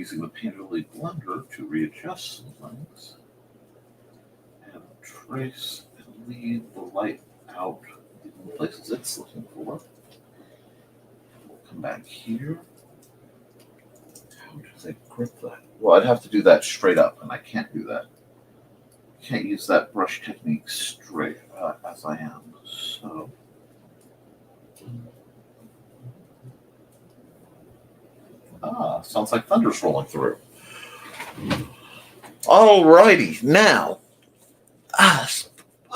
using the painterly blender to readjust some things and trace and lead the light out in the places it's looking for. We'll come back here. How does it grip that? Well, I'd have to do that straight up, and I can't do that. Can't use that brush technique straight as I am. So sounds like thunder's rolling through. Alrighty, now, I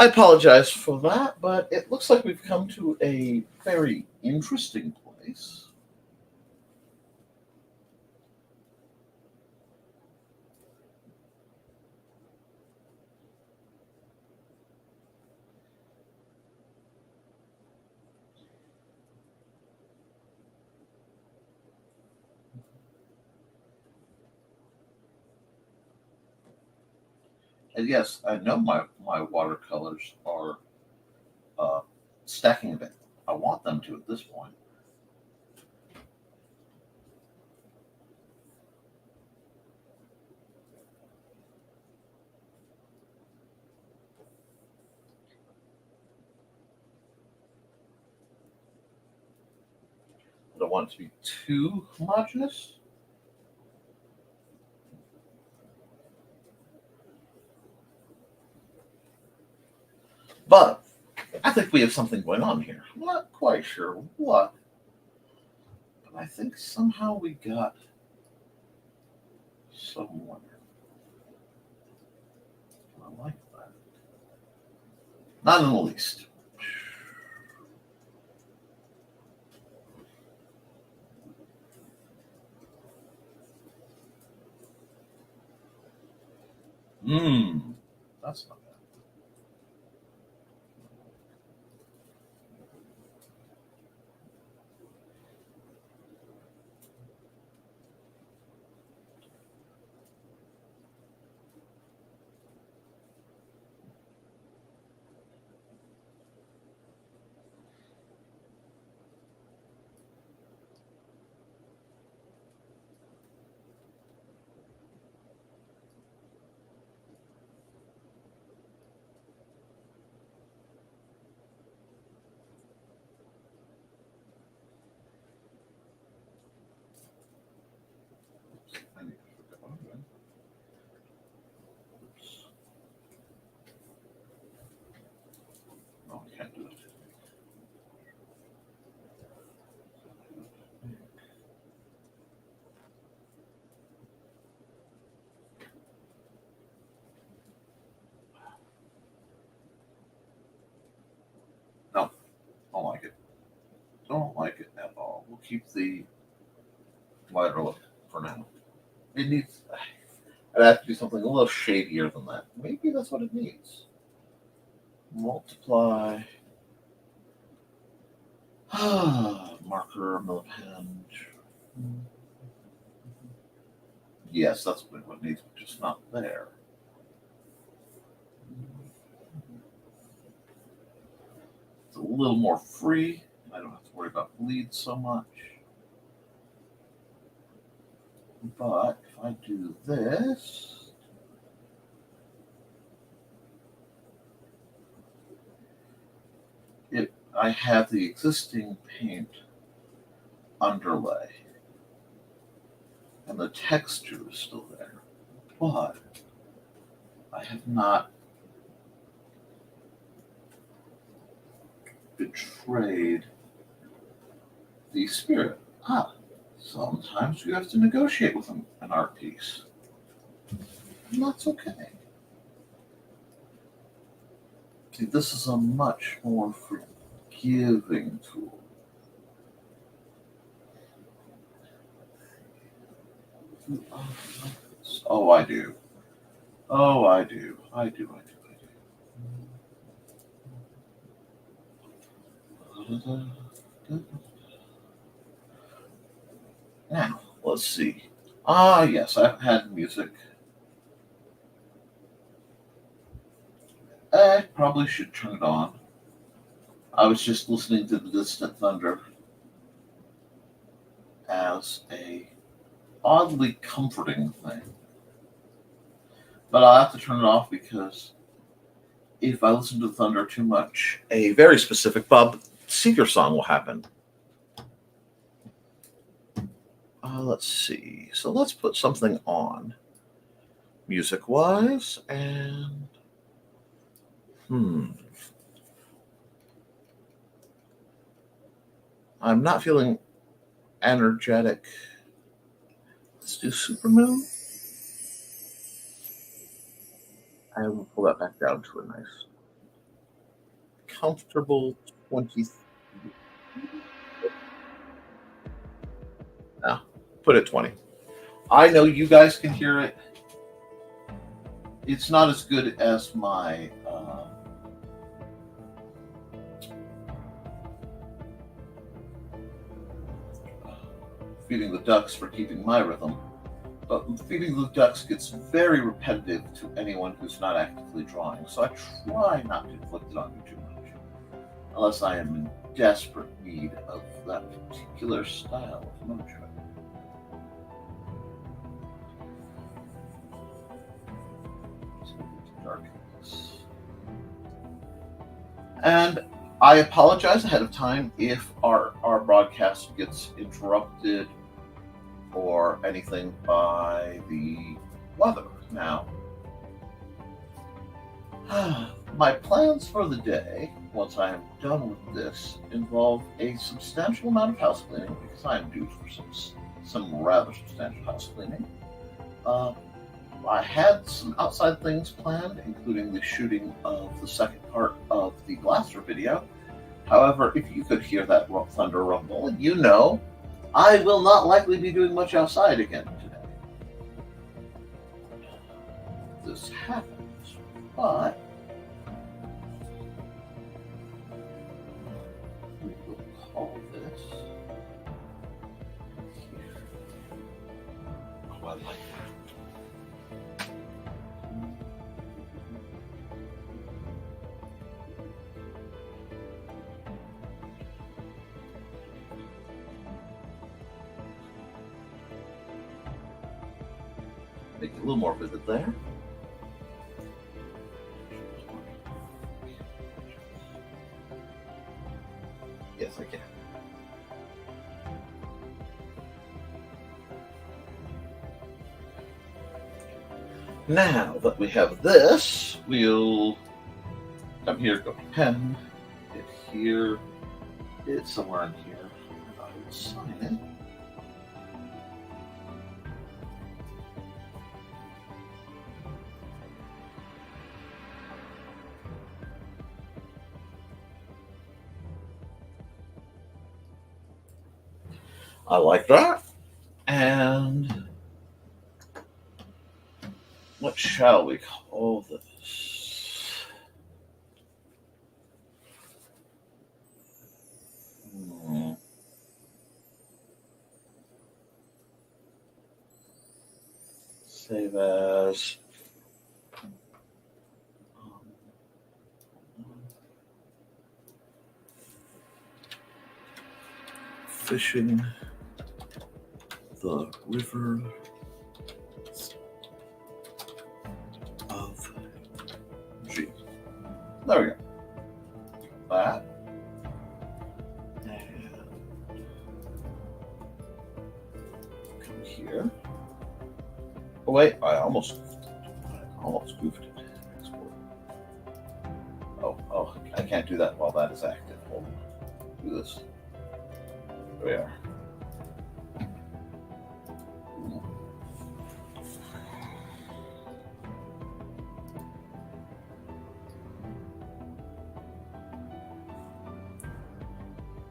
apologize for that, but it looks like we've come to a very interesting place. And yes, I know my watercolors are stacking a bit. I want them to at this point. I don't want it to be too homogeneous. But I think we have something going on here. I'm not quite sure what, but I think somehow we got somewhere. I like that. Not in the least. That's not bad. I need to forget what I'm doing. Oops. No, I can't do it. No, don't like it. Don't like it at all. We'll keep the wider look for now. It needs. I'd have to do something a little shadier than that. Maybe that's what it needs. Multiply. Marker, millipend. Yes, that's what it needs, but just not there. It's a little more free. I don't have to worry about bleed so much. But if I do this, I have the existing paint underlay, and the texture is still there, but I have not betrayed the spirit. Sometimes you have to negotiate with an art piece, and that's okay. See, this is a much more forgiving tool. Oh, I do. Oh, I do. I do. Now, let's see. Yes, I've had music. I probably should turn it on. I was just listening to the distant thunder as a oddly comforting thing. But I'll have to turn it off because if I listen to thunder too much, a very specific Bob Seger song will happen. Let's see. So let's put something on music-wise, and I'm not feeling energetic. Let's do Supermoon. And we'll pull that back down to a nice, comfortable 20. Now, put it 20. I know you guys can hear it. It's not as good as my feeding the ducks for keeping my rhythm. But feeding the ducks gets very repetitive to anyone who's not actively drawing, so I try not to inflict it on you too much, unless I am in desperate need of that particular style of motion. And I apologize ahead of time if our broadcast gets interrupted or anything by the weather. Now, my plans for the day, once I am done with this, involve a substantial amount of house cleaning, because I am due for some rather substantial house cleaning. I had some outside things planned, including the shooting of the second part of the Blaster video. However, if you could hear that thunder rumble, you know I will not likely be doing much outside again today. This happens, but we will call this here. Oh, I like that. Make it a little more vivid there. Yes, I can. Now that we have this, we'll come here, go to pen, hit here, hit somewhere in here, and I will sign it. I like that. And what shall we call this? Save as. Fishing the river of G. There we go. That. And come here. Oh wait, I almost goofed it. Export. Oh, I can't do that while that is active. Hold on. Do this. There we are.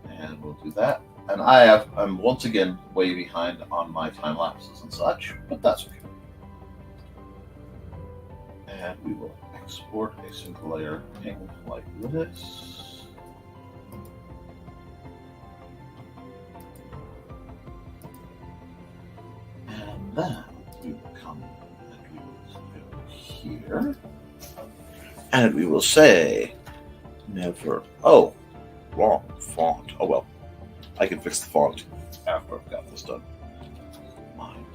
And we'll do that. And I'm once again way behind on my time lapses and such, but that's okay. And we will export a single layer ping like this. And then we will come and we will go here. And we will say never. Oh, wrong font. Oh well. I can fix the font after I've got this done. Mind.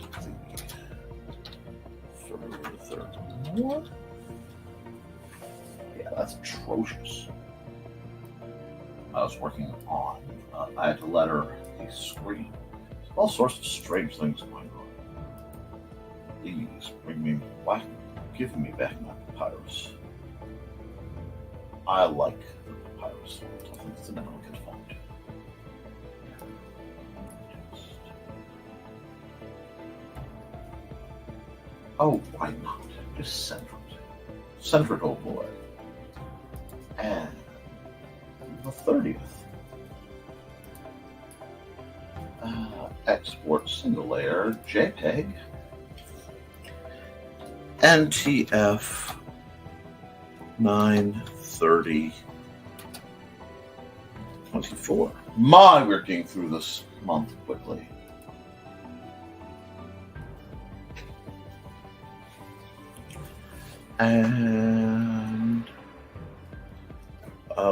Furthermore. Yeah, that's atrocious. I was working on, I had to letter a screen. All sorts of strange things going on. Please bring me back, give me back my papyrus. I like the papyrus. I think it's an elegant font. Oh, why not? Just center it. Center it, old boy. And the 30th. Export single layer JPEG. NTF 930 24. My, we're getting through this month quickly. And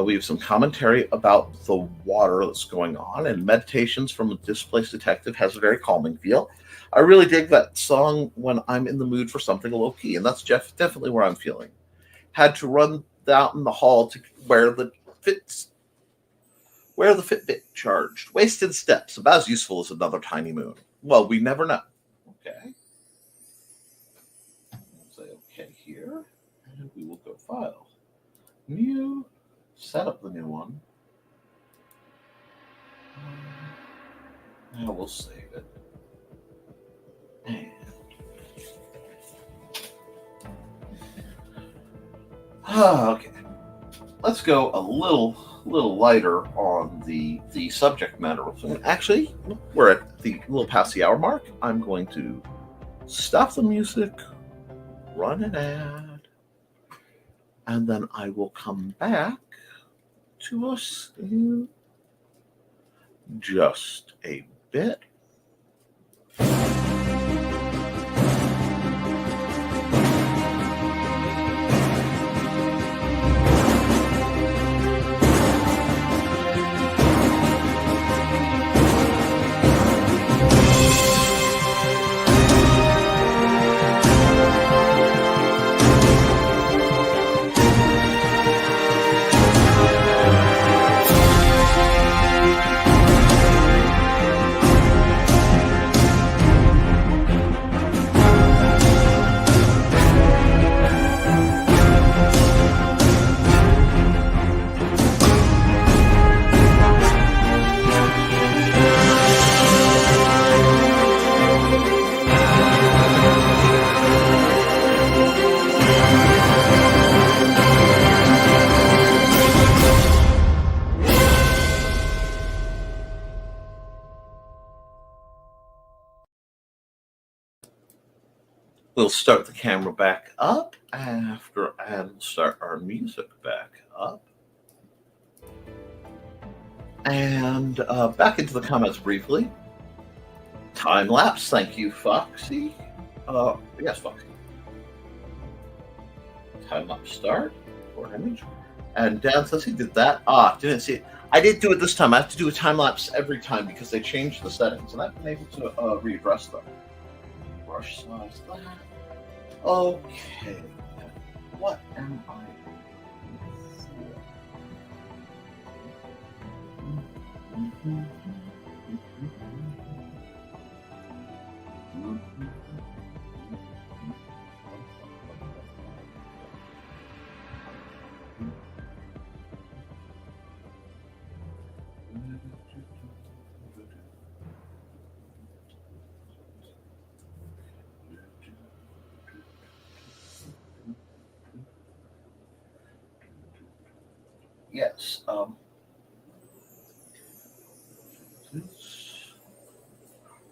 we have some commentary about the water that's going on, and Meditations from a Displaced Detective has a very calming feel. I really dig that song when I'm in the mood for something low key, and that's definitely where I'm feeling. Had to run out in the hall to where the Fitbit charged. Wasted steps, about as useful as another tiny moon. Well, we never know. Okay. Say okay here, and we will go file. New. Set up the new one. Now we'll save it. And okay. Let's go a little lighter on the subject matter. Actually, we're at the little past the hour mark. I'm going to stop the music, run an ad, and then I will come back to us in just a bit. We'll start the camera back up and we'll start our music back up. And back into the comments briefly. Time lapse, thank you, Foxy. Yes, Foxy. Time lapse start, or image. And Dan says he did that. Didn't see it. I did do it this time. I have to do a time lapse every time because they changed the settings, and I've been able to readdress them. Brush size that. Okay. What am I for? Yes.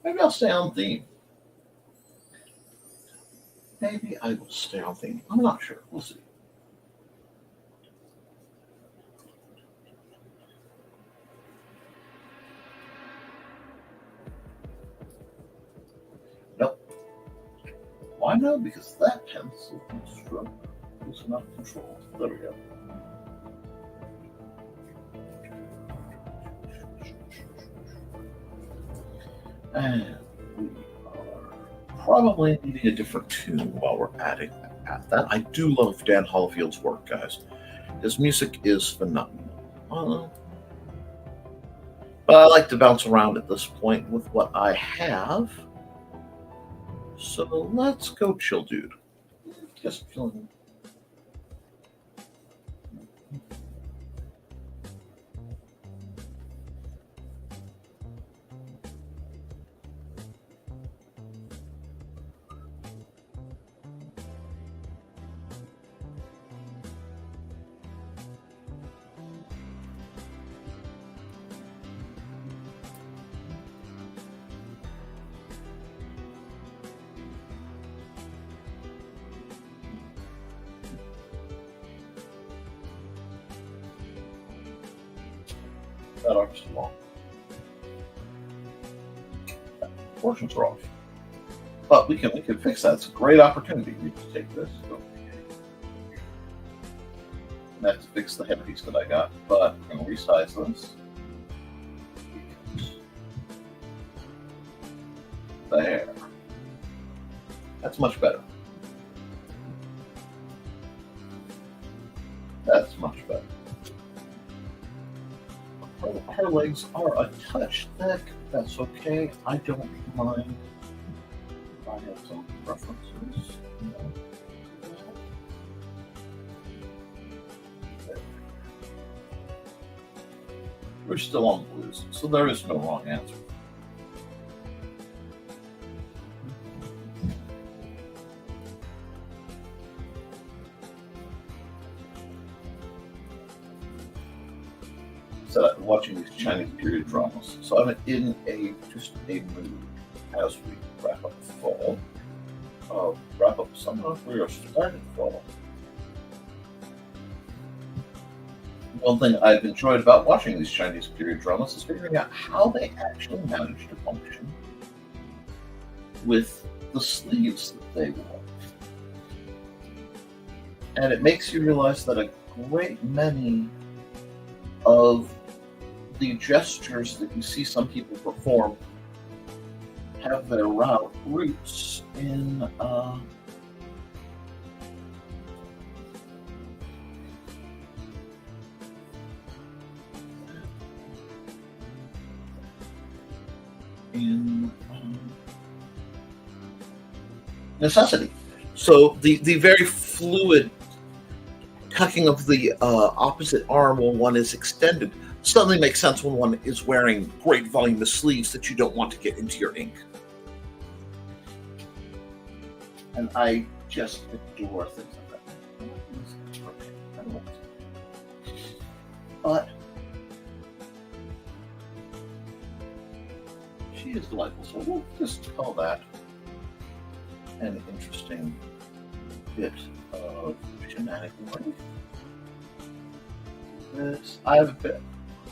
Maybe I'll stay on theme. Maybe I will stay on theme. I'm not sure. We'll see. Nope. Why no? Because that pencil stroke is enough control. There we go. And we are probably needing a different tune while we're at that. I do love Dan Hollifield's work, guys. His music is phenomenal. But I like to bounce around at this point with what I have. So let's go chill, dude. Just chilling. That arc's long. Portions are off. But we can fix that. It's a great opportunity. We just take this. And I have to fix the headpiece that I got. But I'm going to resize this. There. That's much better. That's much better. Her legs are a touch thick. That's okay. I don't mind. I have some preferences. We're still on blues, so there is no wrong answer. I've been watching these Chinese period dramas, so I'm in just a mood as we wrap up fall. Wrap up summer. We are starting fall. One thing I've enjoyed about watching these Chinese period dramas is figuring out how they actually manage to function with the sleeves that they wore. And it makes you realize that a great many of the gestures that you see some people perform have their roots in necessity. So the very fluid tucking of the opposite arm when one is extended suddenly makes sense when one is wearing great voluminous sleeves that you don't want to get into your ink. And I just adore things like that. But she is delightful, so we'll just call that an interesting bit of shenanigans.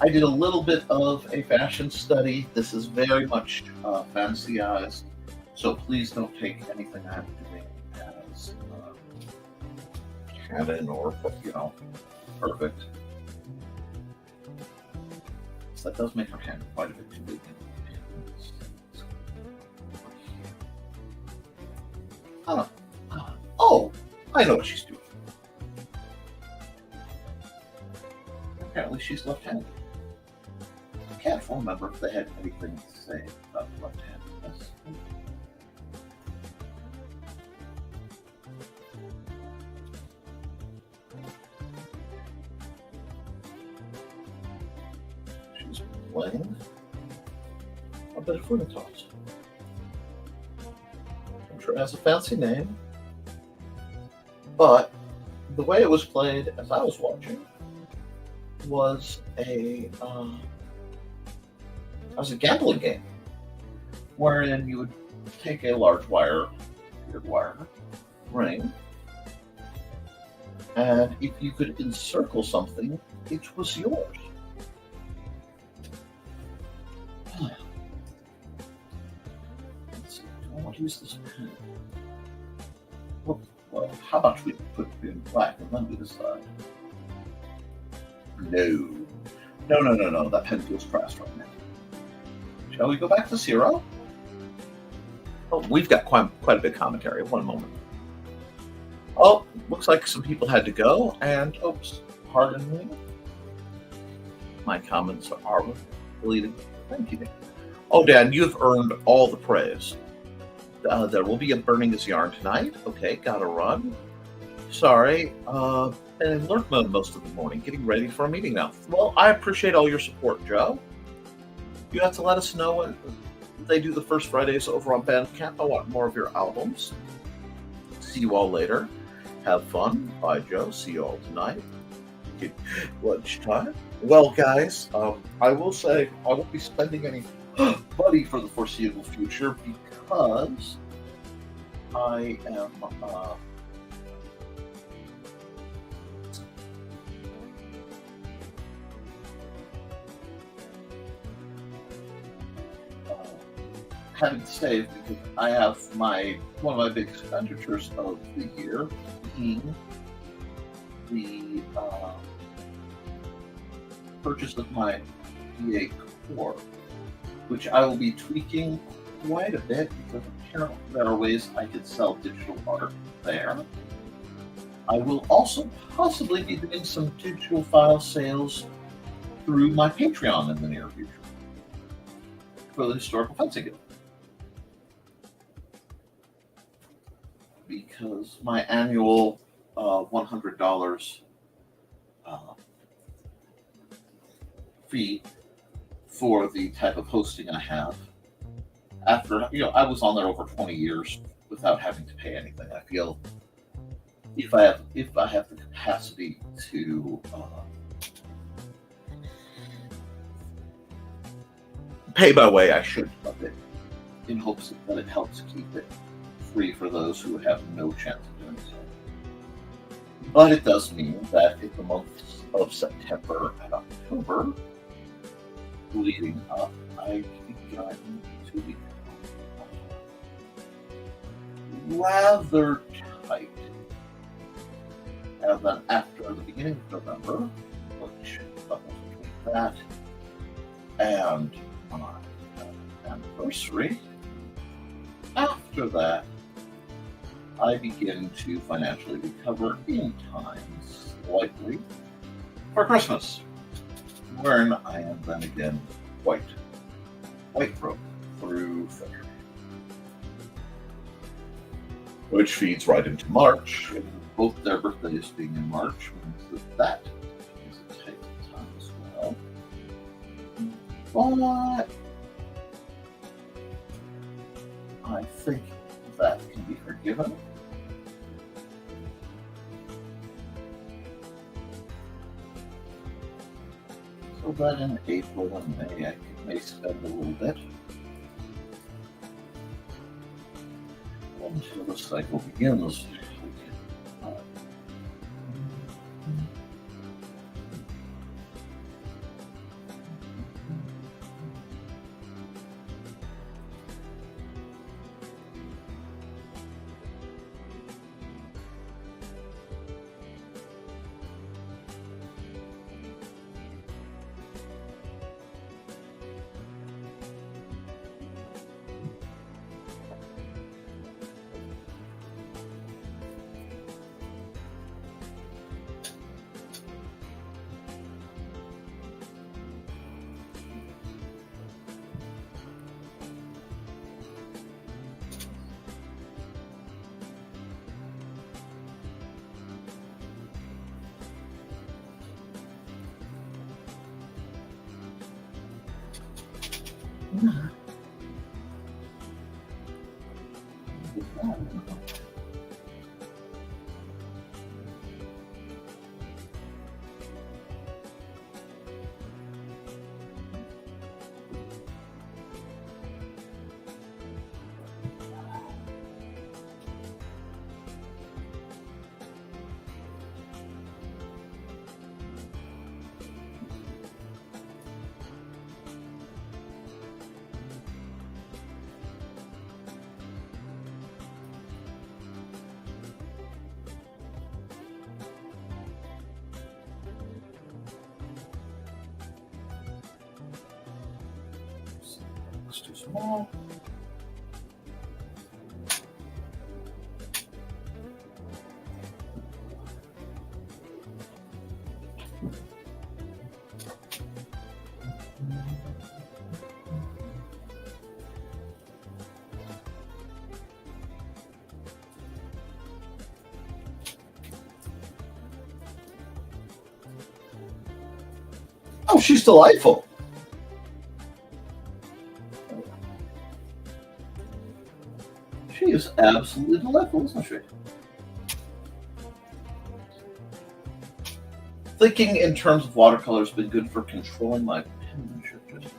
I did a little bit of a fashion study. This is very much fancyized, so please don't take anything I'm doing as canon or perfect. So that does make her hand quite a bit too big. Oh, I know what she's doing. Apparently she's left-handed. I can't remember if they had anything to say about left-handedness. She's playing a bit of Funatoss. I'm sure it has a fancy name, but the way it was played as I was watching was a gambling game, wherein you would take a large wire ring, and if you could encircle something, it was yours. Let's see, I want to use this pen. Well, how about we put it in black and then we decide? No. That pen feels fast right now. Shall we go back to 0? Oh, we've got quite a bit of commentary. One moment. Oh, looks like some people had to go. And, oops, pardon me. My comments are deleted. Thank you. Oh, Dan, you've earned all the praise. There will be a burning his yarn tonight. Okay, gotta run. Sorry. Been in lurk mode most of the morning, getting ready for a meeting now. Well, I appreciate all your support, Joe. You have to let us know when they do the first Fridays over on Bandcamp. I want more of your albums. See you all later. Have fun. Bye, Joe. See you all tonight. Lunchtime. Well, guys, I will say I won't be spending any money for the foreseeable future because I am having to save because I have one of my big expenditures of the year being the purchase of my VA core, which I will be tweaking quite a bit because apparently there are ways I could sell digital art there. I will also possibly be doing some digital file sales through my Patreon in the near future for the Historical Fencing Guild. Because my annual $100 fee for the type of hosting I have, after I was on there over 20 years without having to pay anything. I feel if I have the capacity to pay my way, I should of it, in hopes that it helps keep it free for those who have no chance of doing so. But it does mean that in the months of September and October, leading up, I begun to be rather tight. And then after the beginning of November, which between that and my anniversary, after that, I begin to financially recover in time, slightly, for Christmas, when I am then again quite broke through February. Which feeds right into March, and both their birthdays being in March means that is a tight time as well. But I think that can be forgiven. So that in April and May I may spend a little bit until the cycle begins. Too small. Oh, she's delightful. She is absolutely delightful, isn't she? Thinking in terms of watercolor has been good for controlling my penmanship just a bit.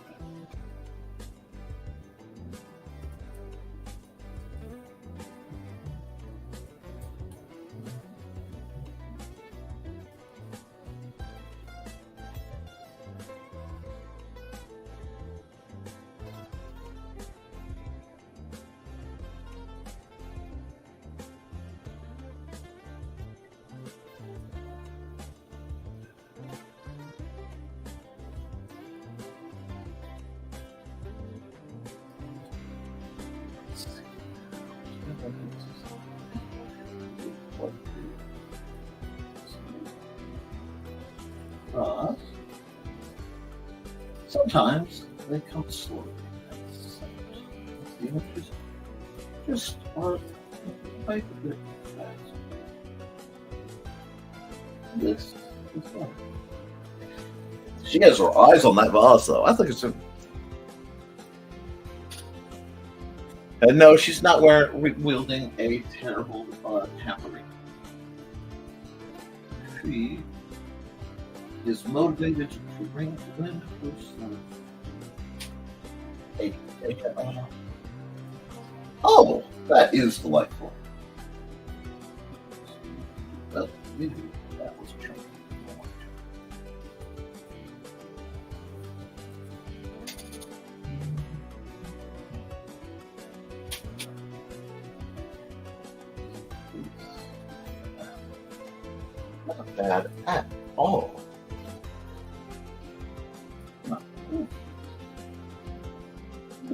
But sometimes they come slowly. The images just are quite a bit fast. This is fun. She has her eyes on that vase, though. I think it's a. And no, she's not wielding a terrible tambourine. She is motivated to win herself oh, that is delightful. Well, maybe that was chunky. Not bad at all.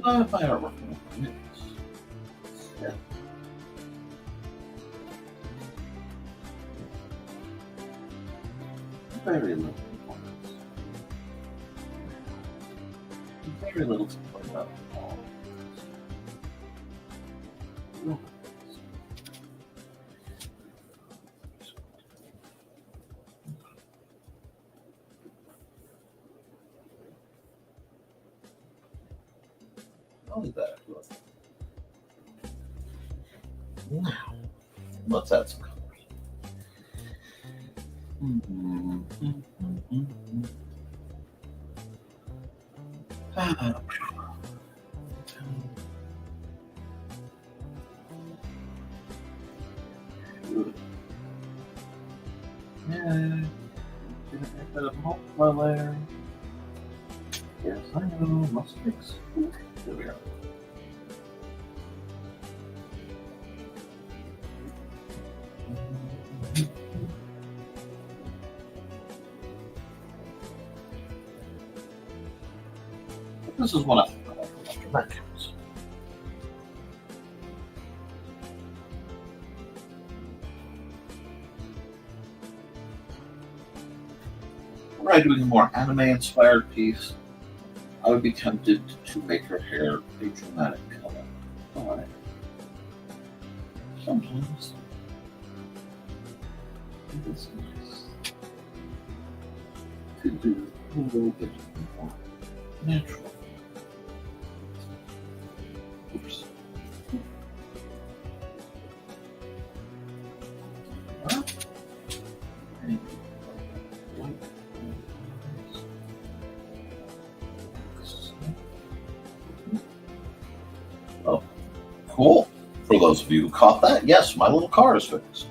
If I are working with minutes. Yeah. Very little performance. Very little to point out at all. No. Only that. Now, let's add some colors. Yeah, get a bit of multiply layer. Yes, I know, must fix. There we go. This is what I think after that counts. Were I doing a more anime-inspired piece, I would be tempted to make her hair a dramatic color. But sometimes it is nice to do a little bit more natural. Oops. Oh, cool. For those of you who caught that, yes, my little car is fixed.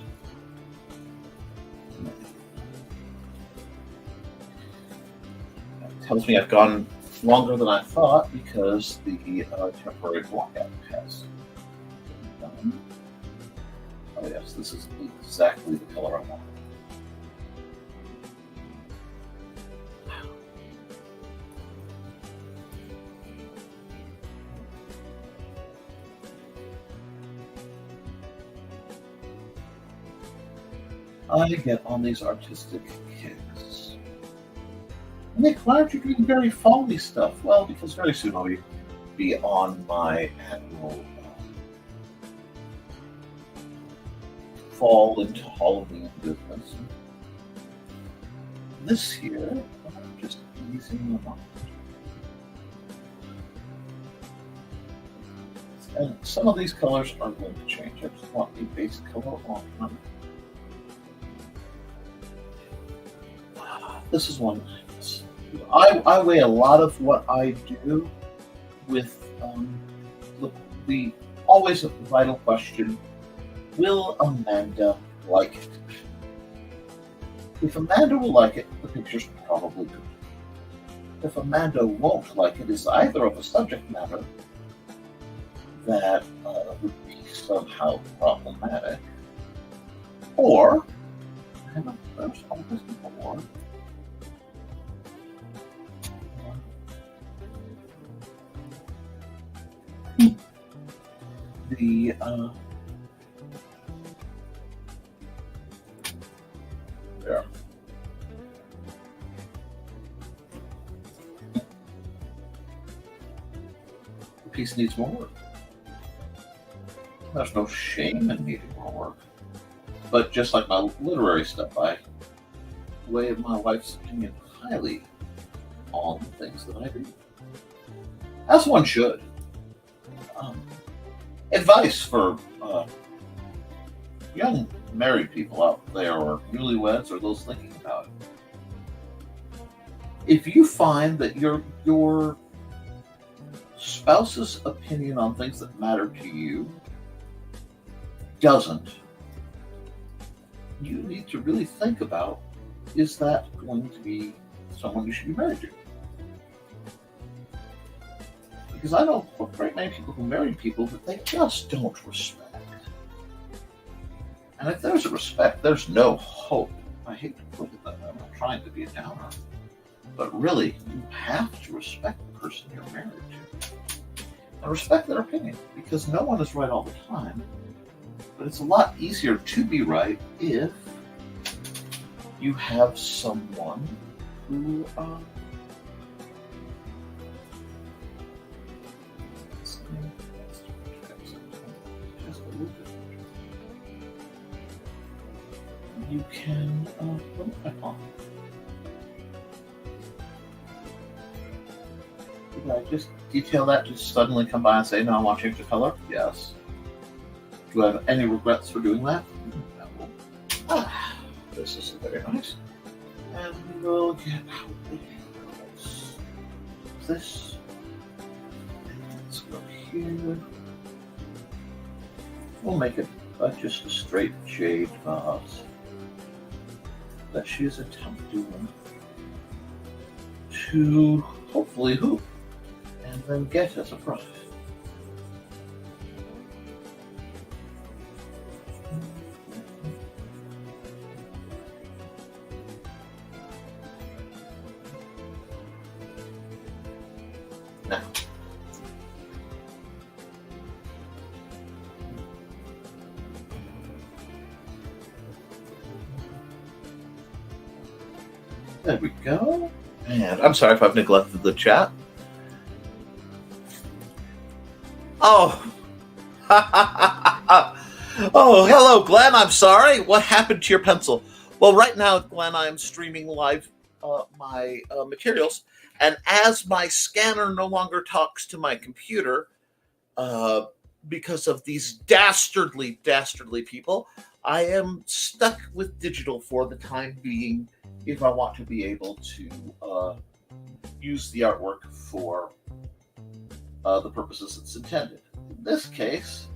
That tells me I've gone longer than I thought because the temporary blockout has been done. Oh yes, this is exactly the color I want. I get on these artistic kicks. Nick, why aren't you doing very fall-y stuff? Well, because very soon I'll be on my annual fall into Halloween business. This year, I'm just easing them up. And some of these colors are going to change. I just want a base color on them. This is one. I weigh a lot of what I do with the always vital question: will Amanda like it? If Amanda will like it, the picture's probably good. If Amanda won't like it, is either of a subject matter that would be somehow problematic, or there's always more. The there. The piece needs more work. There's no shame in needing more work. But just like my literary stuff, I weigh my wife's opinion highly on the things that I do. As one should. Advice for young married people out there, or newlyweds, or those thinking about it. If you find that your spouse's opinion on things that matter to you doesn't, you need to really think about, is that going to be someone you should be married to? Because I know a great many people who marry people that they just don't respect. And if there's a respect, there's no hope. I hate to put it that way. I'm not trying to be a downer. But really, you have to respect the person you're married to. And respect their opinion. Because no one is right all the time. But it's a lot easier to be right if you have someone who you can rely on. Did I just detail that to suddenly come by and say, no, I want to change the color? Yes. Do I have any regrets for doing that? No. This is very nice. And we'll get out this. Let's go here. We'll make it just a straight jade vase that she's attempting to hopefully hoop and then get as a prize. Now, there we go. And I'm sorry if I've neglected the chat. Oh. Oh, hello, Glenn. I'm sorry. What happened to your pencil? Well, right now, Glenn, I'm streaming live my materials. And as my scanner no longer talks to my computer, because of these dastardly people, I am stuck with digital for the time being if I want to be able to use the artwork for the purposes it's intended. In this case,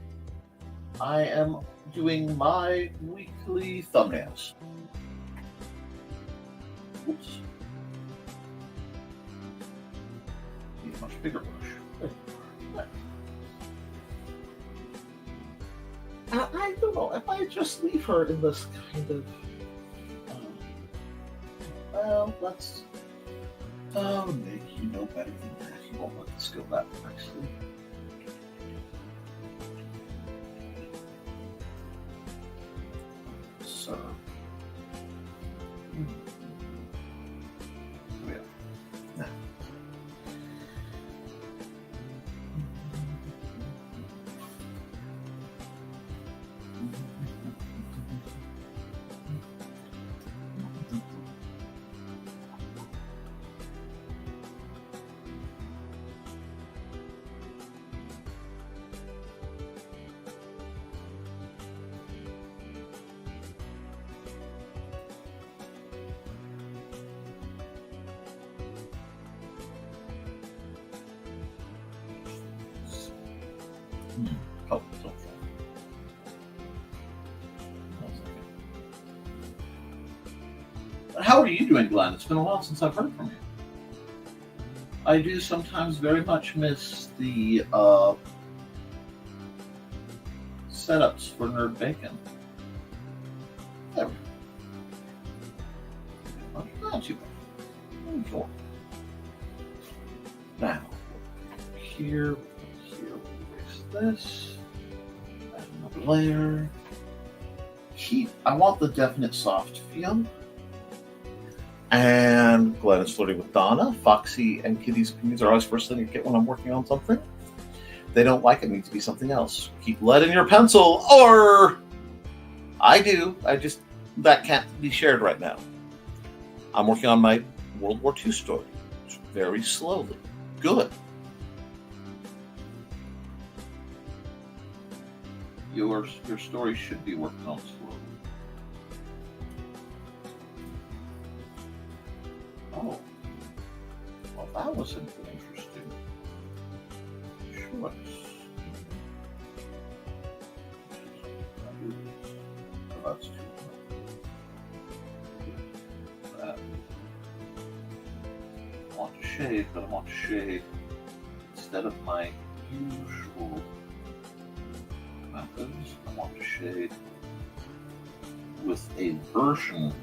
I am doing my weekly thumbnails. Oops. Need a much bigger brush. I don't know, if I just leave her in this kind of well, let's Nick, you know better than that. You won't let this go that nicely. So yeah. Now. Oh, so how are you doing, Glenn? It's been a while since I've heard from you. I do sometimes very much miss the setups for Nerd Bacon. There we go. Not too bad. Cool. Now, here, erase this. Add another layer. I want the definite soft feel. And Glenn is flirting with Donna. Foxy and Kitty's opinions are always first thing I get when I'm working on something. They don't like it, needs to be something else. Keep lead in your pencil, or I do. That can't be shared right now. I'm working on my World War II story. Very slowly. Good. Your story should be working on slowly. Oh, well, that was an interesting choice. Oh, that's too much. I want to shade, but I want to shade instead of my usual methods. I want to shade with a version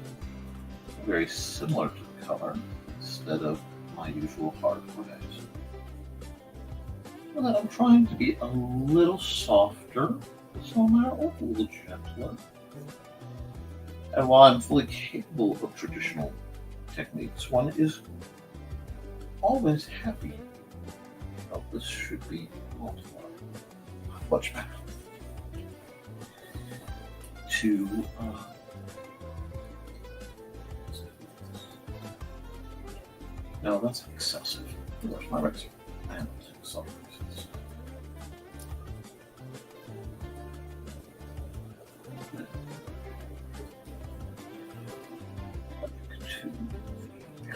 very similar to the color instead of my usual hard grays. And then I'm trying to be a little softer, somewhere a little gentler. And while I'm fully capable of traditional techniques, one is always happy. Oh, this should be multiplied. Much better. No, that's excessive. Where's my razor? And some reasons. To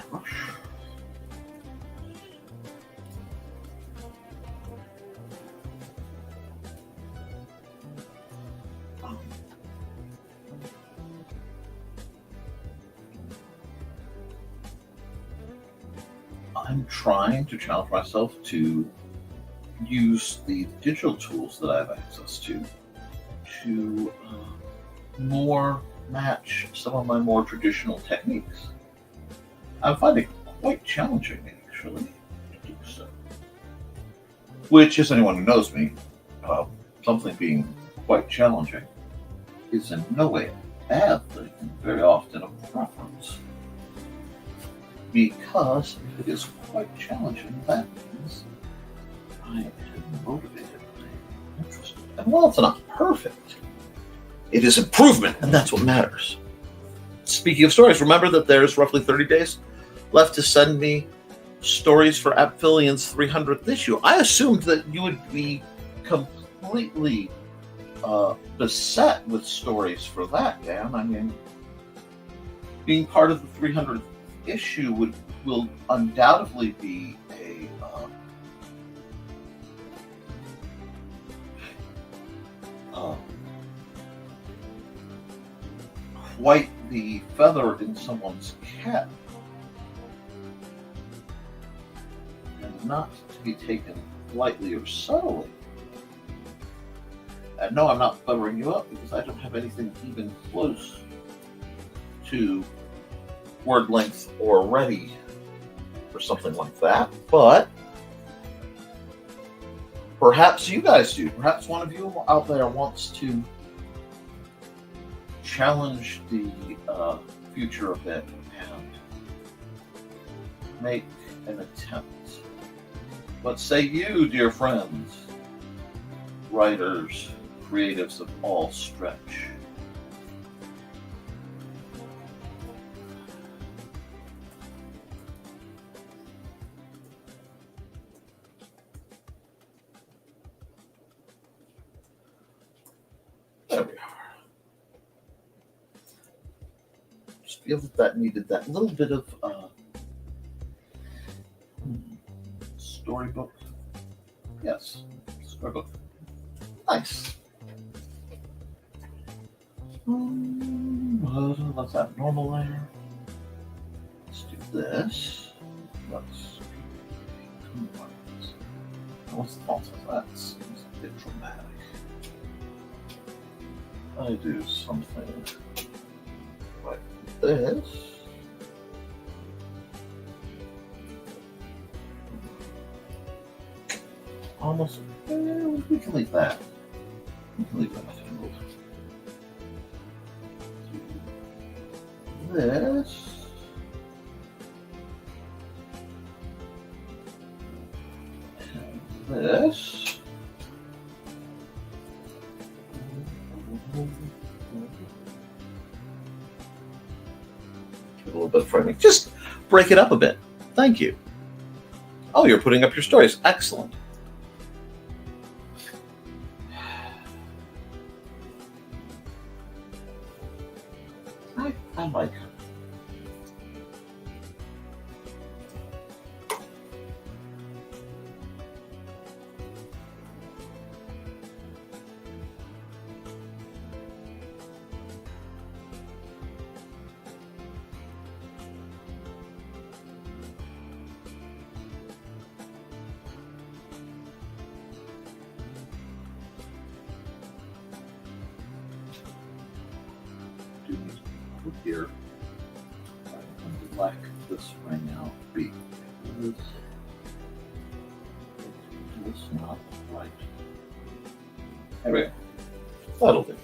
brush. I'm trying to challenge myself to use the digital tools that I have access to more match some of my more traditional techniques. I'm finding it quite challenging, actually, to do so. Which, as anyone who knows me, something being quite challenging is in no way a bad thing, very often a preference. Because if it is quite challenging, that means I am motivated, I am interested. And while it's not perfect, it is improvement, and that's what matters. Speaking of stories, remember that there's roughly 30 days left to send me stories for Apfilian's 300th issue. I assumed that you would be completely beset with stories for that, Dan. I mean, being part of the 300th issue will undoubtedly be a quite the feather in someone's cap, and not to be taken lightly or subtly. And no, I'm not buttering you up because I don't have anything even close to word length or ready for something like that, but perhaps you guys do. Perhaps one of you out there wants to challenge the future a bit and make an attempt. What say you, dear friends, writers, creatives of all stretch? There we are. Just feel that needed that little bit of storybook. Yes, storybook. Nice. Let's have normal layer. Let's do this. Let's. What's the fault of that? Seems a bit dramatic. I do something like this. Almost. We can leave that. We can leave that field. This. And this. A little bit of framing. Just break it up a bit. Thank you. Oh, you're putting up your stories. Excellent. I like. Here, I'm going to black this right now because it's not right. There we go. That'll do.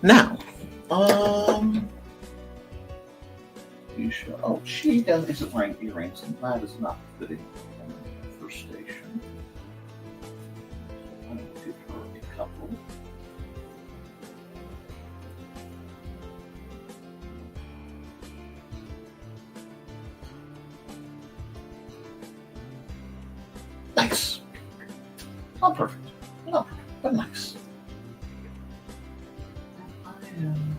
Now, you should. Oh, she isn't wearing earrings, and that is not fitting on the first station. So I'm going to give her a couple. Nice. Not perfect. Not perfect, but nice. I am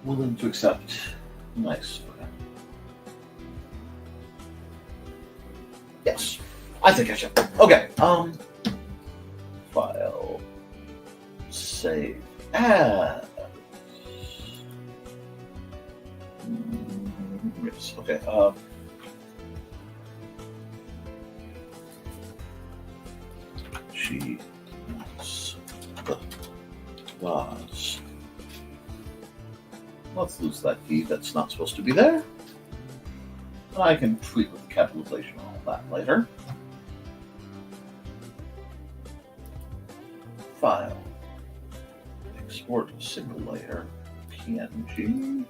willing to accept nice for that. Yes. I think I should. Okay. File. Save as. Yes. Okay. She wants the vase. Let's lose that D that's not supposed to be there. I can tweak with the capitalization and all that later. File. Export single layer. PNG.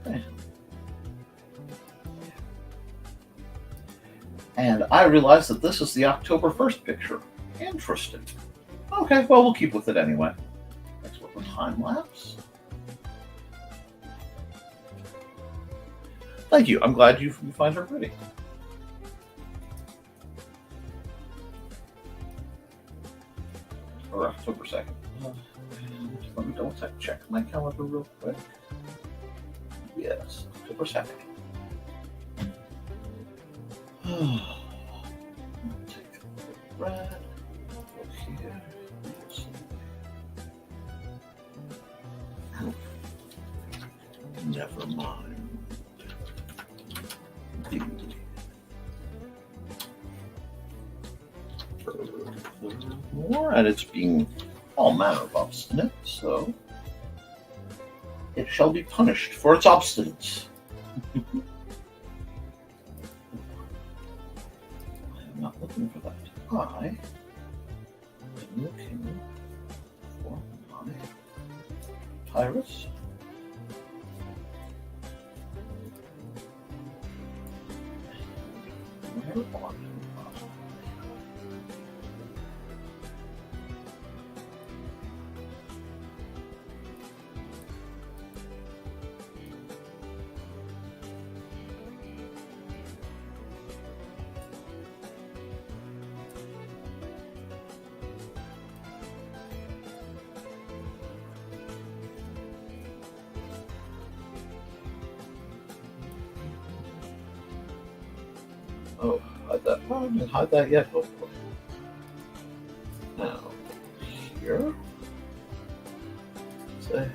Okay. And I realize that this is the October 1st picture. Interesting. Okay, well, we'll keep with it anyway. Export with time lapse. Thank you. I'm glad you find her pretty. Or October 2nd. Let me double check my calendar real quick. Yes, October 2nd. Take the red. Look here. Never mind. More, and it's being all manner of obstinate, so it shall be punished for its obstinance. I am not looking for that. I am looking for my Tyrus. Where Oh, hide that. Oh, I didn't hide that yet. Hopefully. say.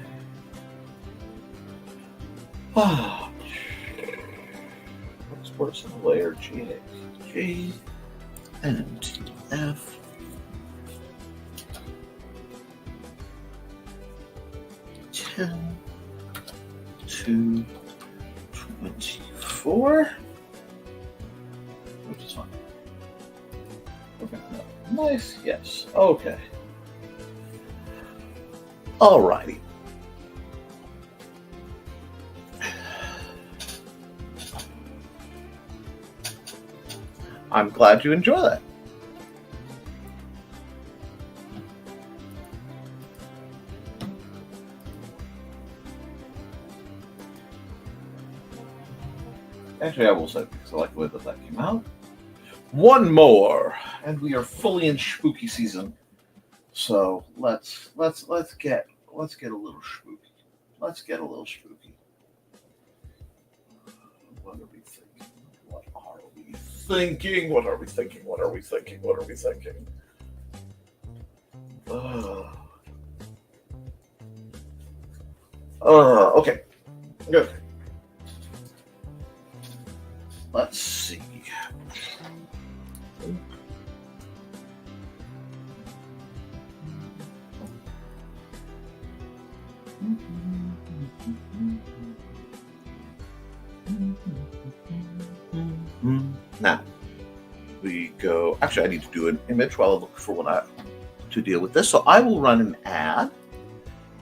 Ah, exports in the layer G and TF. to 24, which is fine. Okay, no. Nice, yes, okay. Alrighty. I'm glad you enjoy that. Actually, I will say, because I like the way that came out. One more, and we are fully in spooky season. So let's get a little spooky. Let's get a little spooky. What are we thinking? What are we thinking? What are we thinking? What are we thinking? What are we thinking? Okay. Good. Let's see. Now, we go. Actually, I need to do an image while I look for what I to deal with this. So I will run an ad,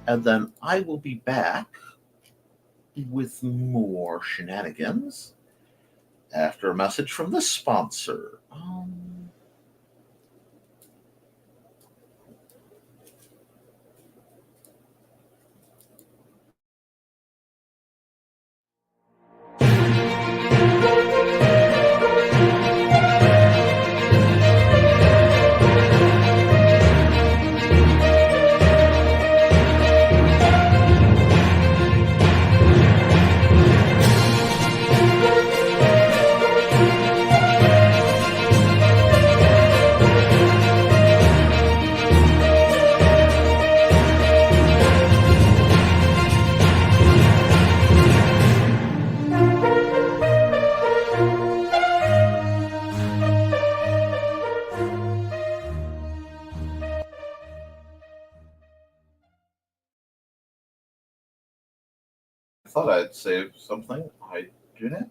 and then I will be back with more shenanigans after a message from this sponsor. I thought I'd saved something. I didn't,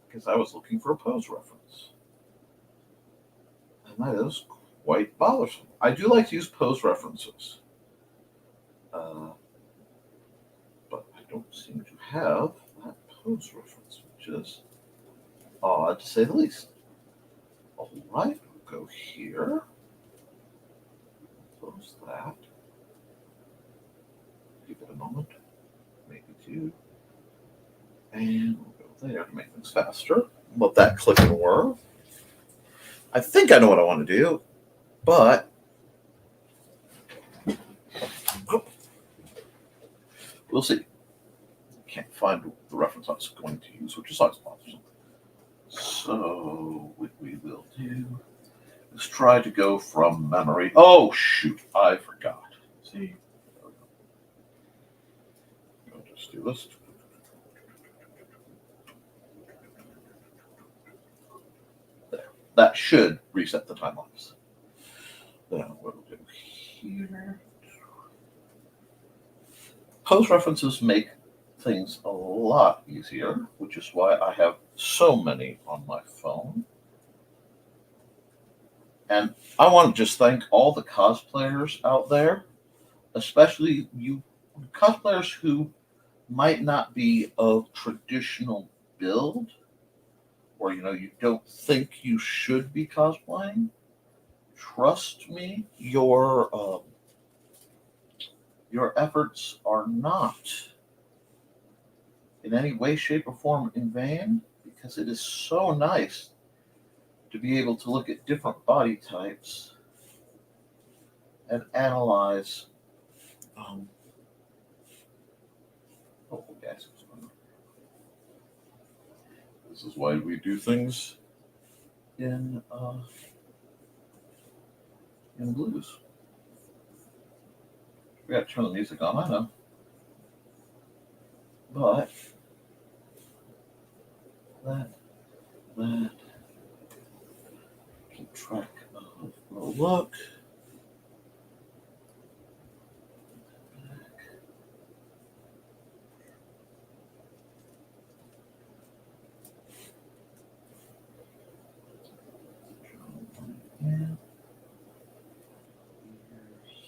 because I was looking for a pose reference. And that is quite bothersome. I do like to use pose references. But I don't seem to have that pose reference, which is odd to say the least. All right, we'll go here. Close that. Give it a moment. Maybe two. And we'll go there to make things faster. Let that click and whir. I think I know what I want to do, but we'll see. Can't find the reference I was going to use, which is always bothersome. So what we will do is try to go from memory. Oh shoot, I forgot. See, there we go. I'll just do this. There. That should reset the time lapse. Then what we'll do here. Pose references make things a lot easier, which is why I have so many on my phone. And I want to just thank all the cosplayers out there, especially you cosplayers who might not be of traditional build, or you don't think you should be cosplaying. Trust me, your efforts are not in any way, shape, or form in vain, because it is so nice to be able to look at different body types and analyze. Yes. This is why we do things in blues. We got to turn the music on, I know. But that keep track of the look.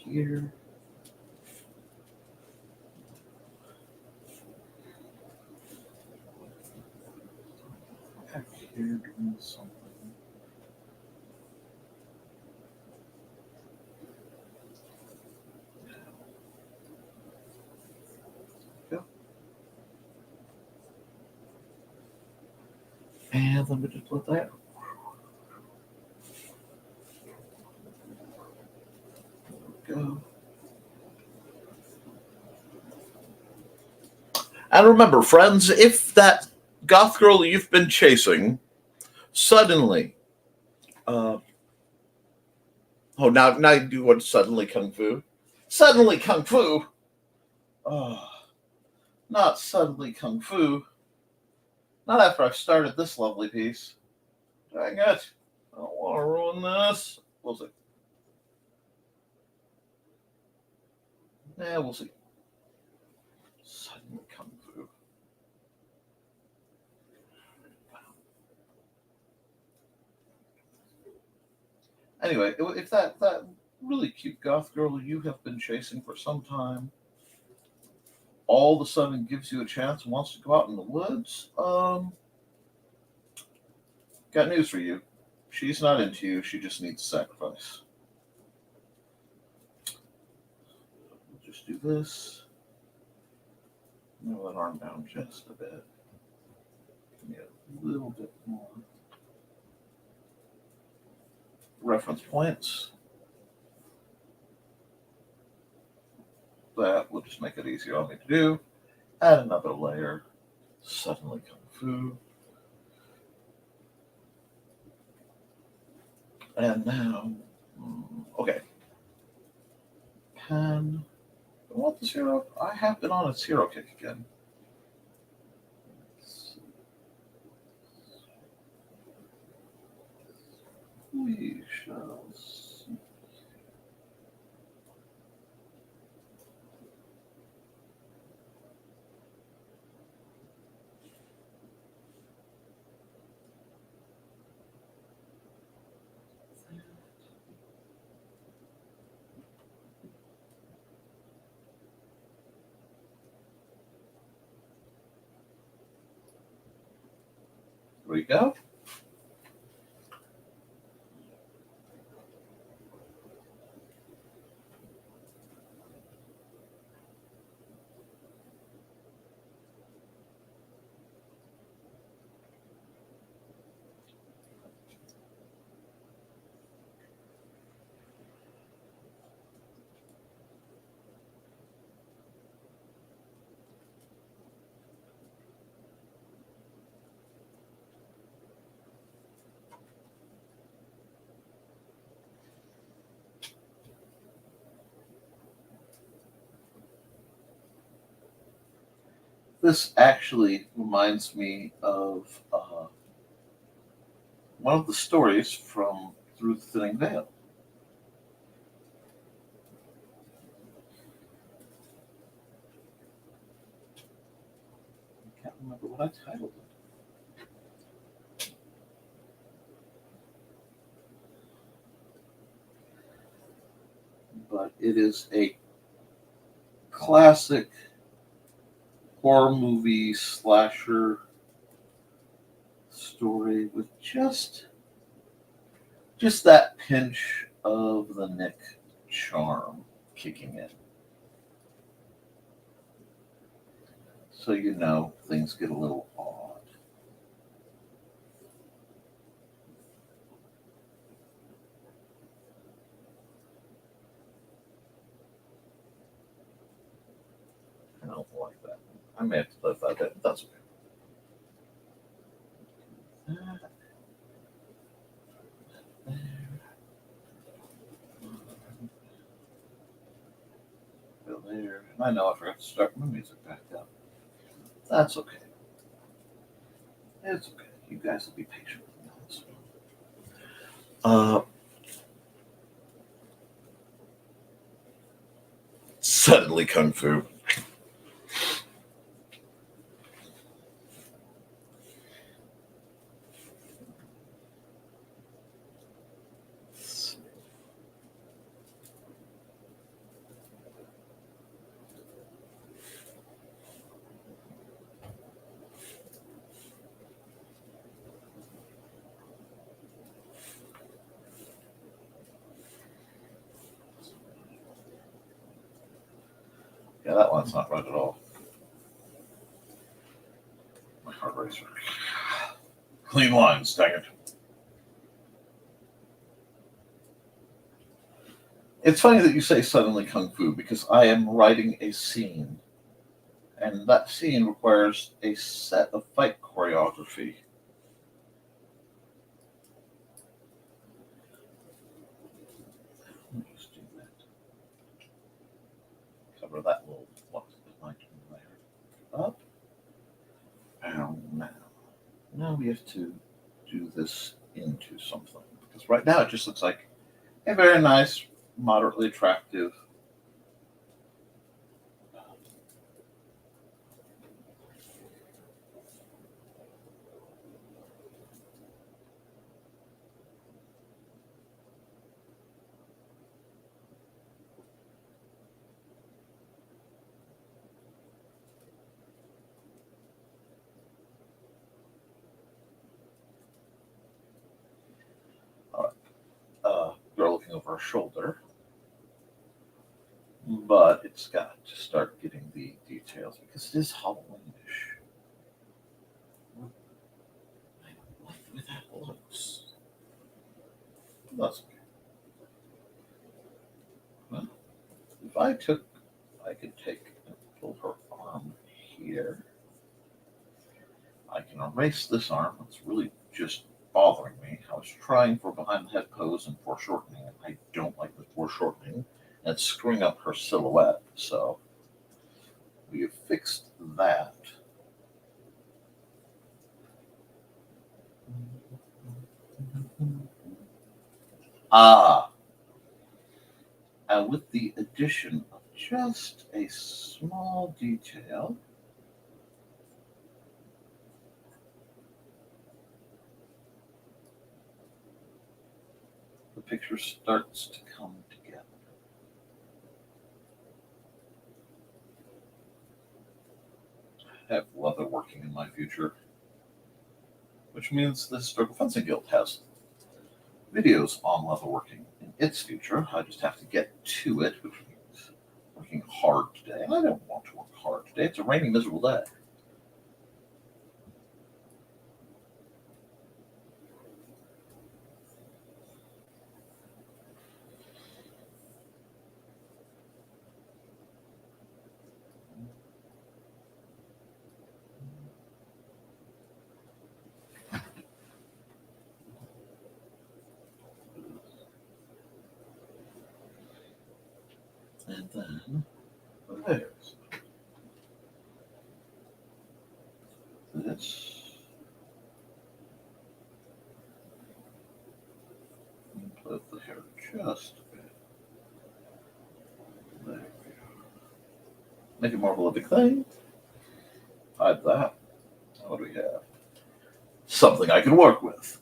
Here. Back here doing something. Go. And let me just let that go. And remember, friends, if that goth girl you've been chasing suddenly, now you do what suddenly kung fu. Suddenly kung fu. Oh, not suddenly kung fu. Not after I've started this lovely piece. Dang it. I don't want to ruin this. We'll see. Yeah, we'll see. Suddenly kung fu. Anyway, if that really cute goth girl you have been chasing for some time all of a sudden gives you a chance and wants to go out in the woods, got news for you. She's not into you. She just needs sacrifice. We'll just do this. Move that arm down just a bit. Give me a little bit more reference points. That will just make it easier on me to do. Add another layer. Suddenly kung fu. And now, okay. Pen. I want the zero. I have been on a zero kick again. We shall see. Here we go. This actually reminds me of one of the stories from Through the Thinning Veil. I can't remember what I titled it. But it is a classic horror movie slasher story with just that pinch of the Nick charm kicking in. So you know things get a little odd. I don't like that. I may have to let that in. That's okay. There. I know I forgot to start my music back up. That's okay. It's okay. You guys will be patient with me on this one. Suddenly Kung Fu. Yeah, that one's not right at all. My heart racer. Clean lines, dang it. It's funny that you say suddenly Kung Fu because I am writing a scene, and that scene requires a set of fight choreography. Let me just do that. Cover that little what line there. Up. And now we have to do this into something. Because right now it just looks like a very nice, moderately attractive. Girl looking over her shoulder. But it's got to start getting the details because it is Halloweenish. I don't like the way that looks. That's okay. Well, if I could take and pull her arm here. I can erase this arm. It's really just bothering me. I was trying for behind the head pose and foreshortening, and I don't like the foreshortening. And it's screwing up her silhouette. So we have fixed that. And with the addition of just a small detail, the picture starts to come together. I have leather working in my future, which means the Historical Fencing Guild has videos on leather working in its future. I just have to get to it, which means working hard today. And I don't want to work hard today. It's a rainy, miserable day. And then there's this. Put the hair just a bit. There we go. Make it more of a living thing. Hide that. What do we have? Something I can work with.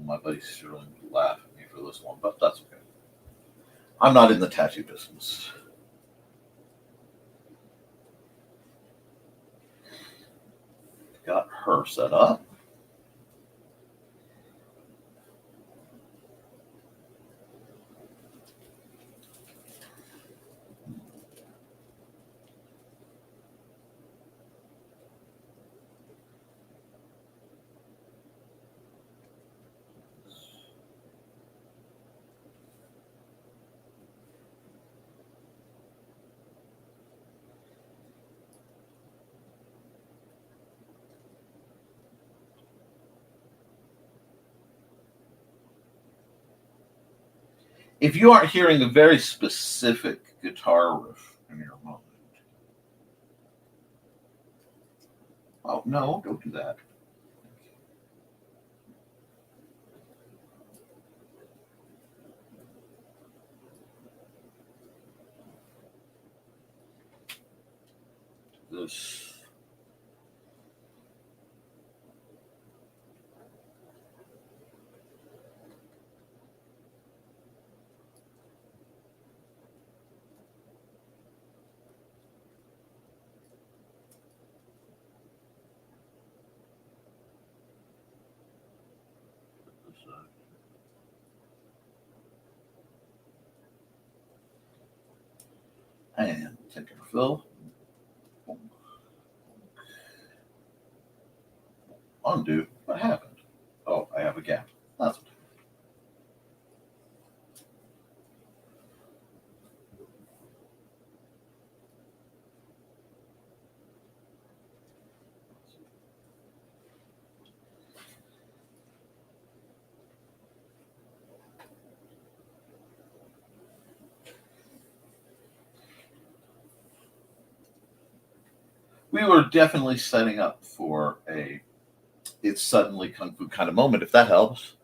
My buddy's sure going to laugh at me for this one, but that's okay. I'm not in the tattoo business. got her set up. If you aren't hearing a very specific guitar riff in your mind, oh no, don't do that. This. And take our fill. Undo. What happened? Oh, I have a gap. That's what. We were definitely setting up for a it's suddenly kung fu kind of moment, if that helps.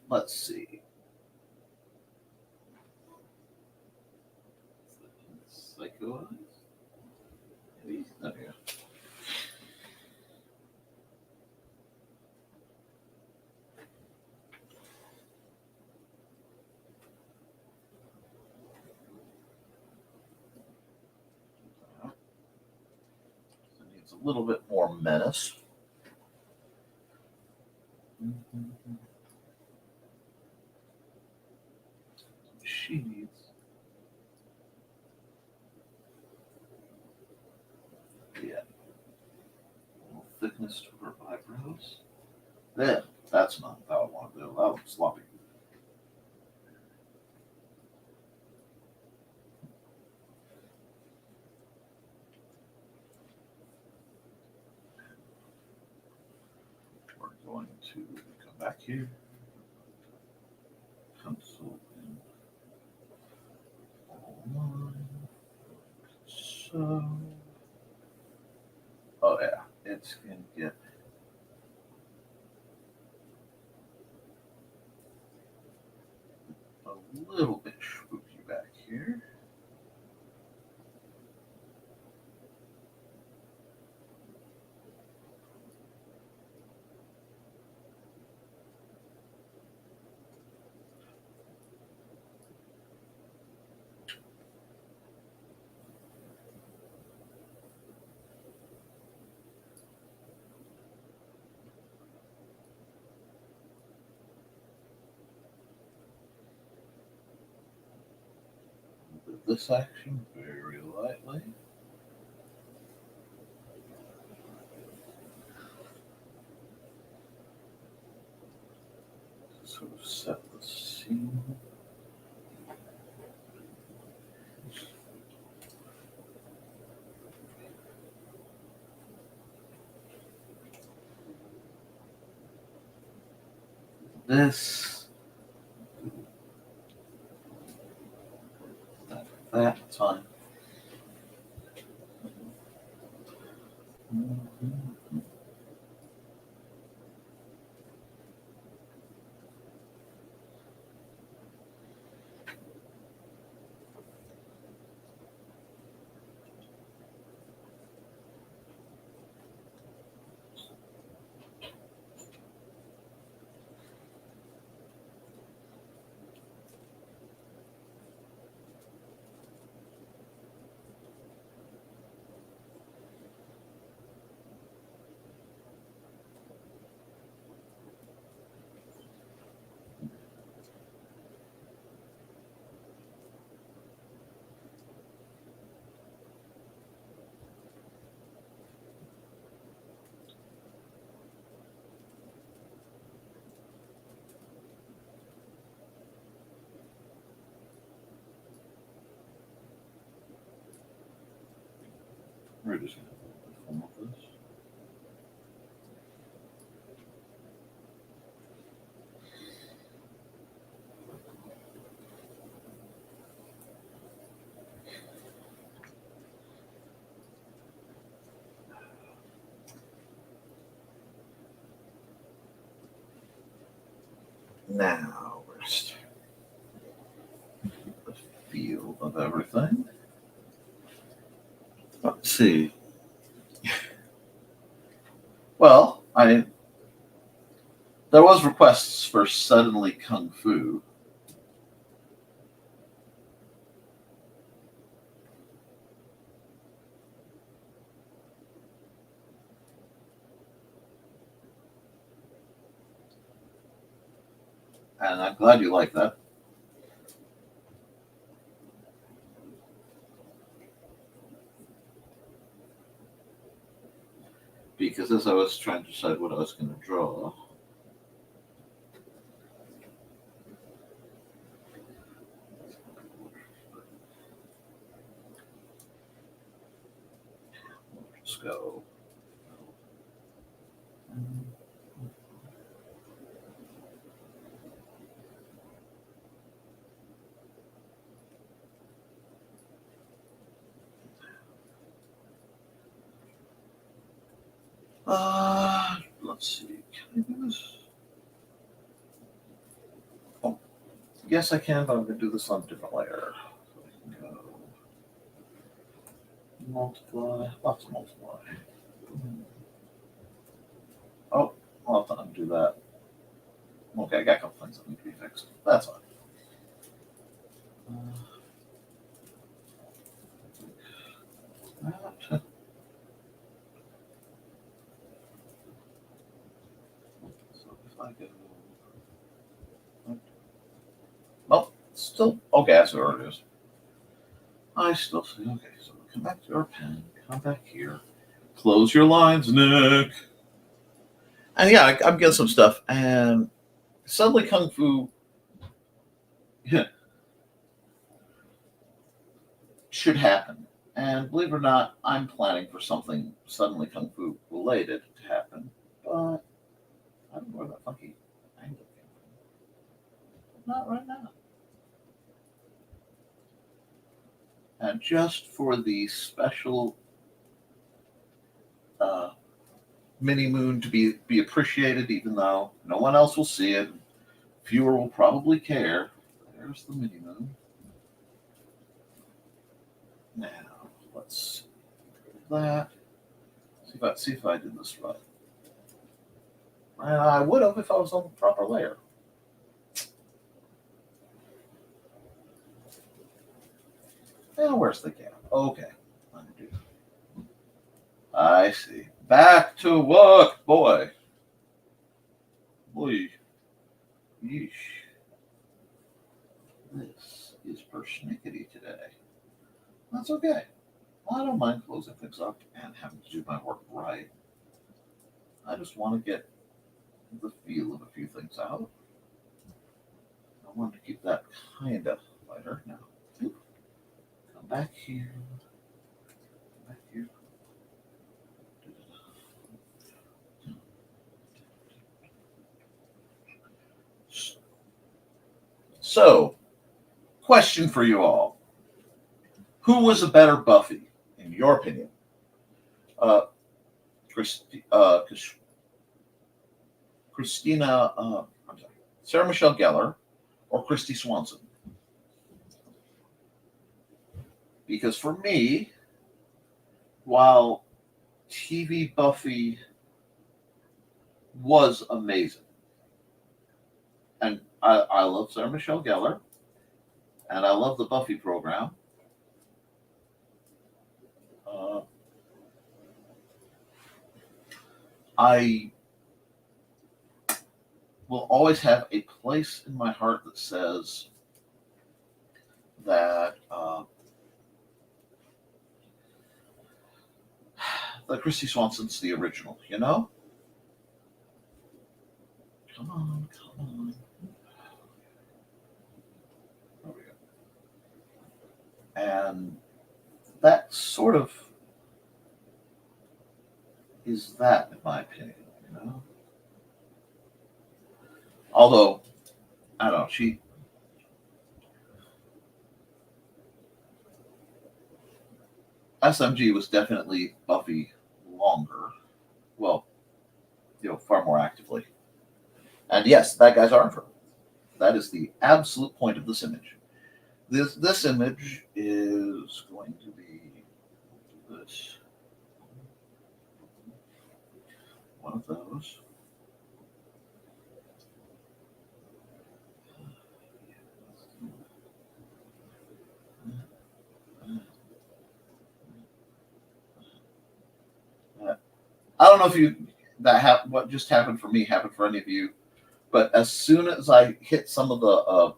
Let's see. Psycho eyes? Maybe? There we go. It needs a little bit more menace. She needs. Yeah. A little thickness to her eyebrows. There. That's not how I want to do. That looks sloppy. We're going to come back here. Pencil in all line. So. Oh, yeah. It's going to get. A little bit spooky back here. Do this action very lightly. Sort of set the scene. This. That time. We're just going to form this. Now we're just the feel of everything. Let's see. Well, there was requests for suddenly kung fu. And I'm glad you like that. Because as I was trying to decide what I was going to draw, let's go. Let's see. Can I do this? Oh, yes, I can, but I'm going to do this on a different layer. So I can go multiply. Let's multiply. Oh, I'll have to undo that. Okay, I got a couple things that need to be fixed. That's fine. So if I go. Well, still. Okay, that's where it is. I still see. Okay, so come back to our pen. Come back here. Close your lines, Nick. And yeah, I'm getting some stuff. And suddenly Kung Fu should happen. And believe it or not, I'm planning for something suddenly Kung Fu related to happen. But I don't know where that funky angle came from. Not right now. And just for the special mini moon to be appreciated, even though no one else will see it, fewer will probably care. There's the mini moon. Now let's do that. See if I did this right. And I would have if I was on the proper layer. Now where's the gap? Okay, undo. I see. Back to work, boy. Boy. Yeesh. This is persnickety today. That's okay. Well, I don't mind closing things up and having to do my work right. I just want to get the feel of a few things out. I want to keep that kind of lighter now. Come back here. Come back here. So, question for you all. Who was a better Buffy, in your opinion? Christina, I'm sorry, Sarah Michelle Gellar or Christy Swanson? Because for me, while TV Buffy was amazing, and I love Sarah Michelle Gellar, and I love the Buffy program. I will always have a place in my heart that says that that Christy Swanson's the original, you know? Come on, come on. There we go. And that sort of is that, in my opinion, you know? Although, I don't know, SMG was definitely Buffy longer. Well, far more actively. And yes, that guy's arm for her. That is the absolute point of this image. This image is going to be this. One of those. I don't know if what just happened for me happened for any of you, but as soon as I hit some of the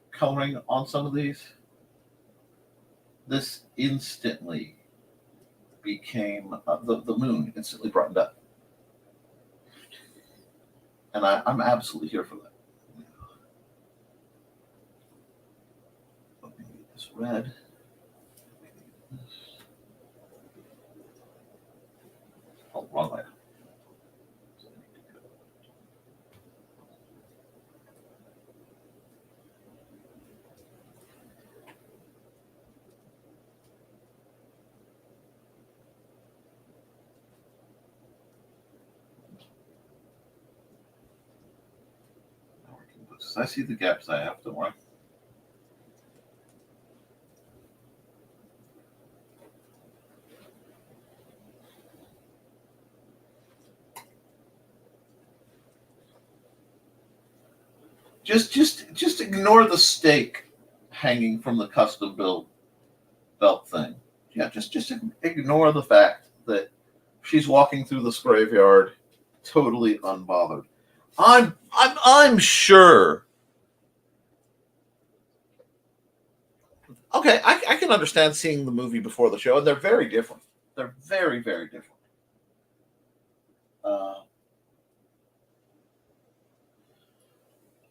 coloring on some of these, this instantly became the moon instantly brightened up, and I'm absolutely here for that. Let me get this red. Oh, wrong way. I see the gaps I have, don't worry. Just ignore the stake hanging from the custom build belt thing. Yeah, just ignore the fact that she's walking through this graveyard totally unbothered. I'm sure. Okay, I can understand seeing the movie before the show, and they're very different. They're very, very different.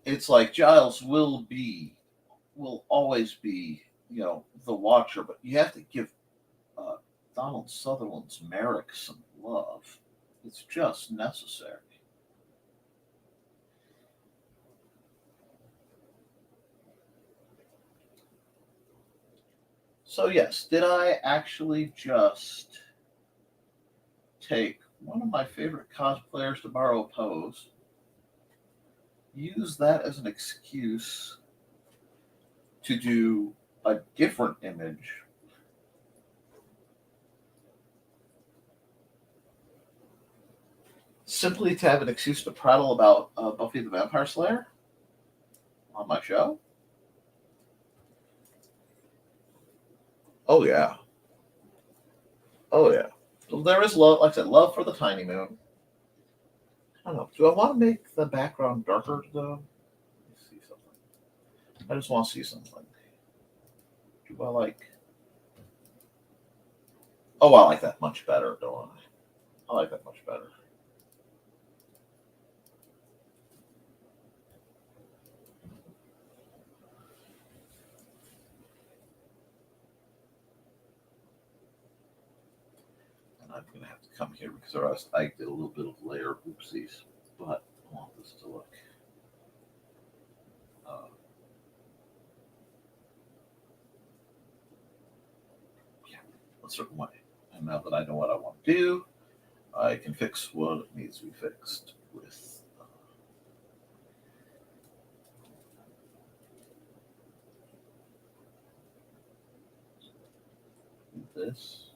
It's like Giles will always be, the Watcher, but you have to give Donald Sutherland's Merrick some love. It's just necessary. So yes, did I actually just take one of my favorite cosplayers to borrow a pose, use that as an excuse to do a different image, simply to have an excuse to prattle about Buffy the Vampire Slayer on my show? Oh yeah. Oh yeah. So there is love, like I said, love for the tiny moon. I don't know. Do I want to make the background darker though? Let me see something. I just want to see something. Do I like? Oh, I like that much better, don't I? I like that much better. And I'm going to have to come here because I did a little bit of layer oopsies, but I want this to look. A certain way. And now that I know what I want to do, I can fix what needs to be fixed with this,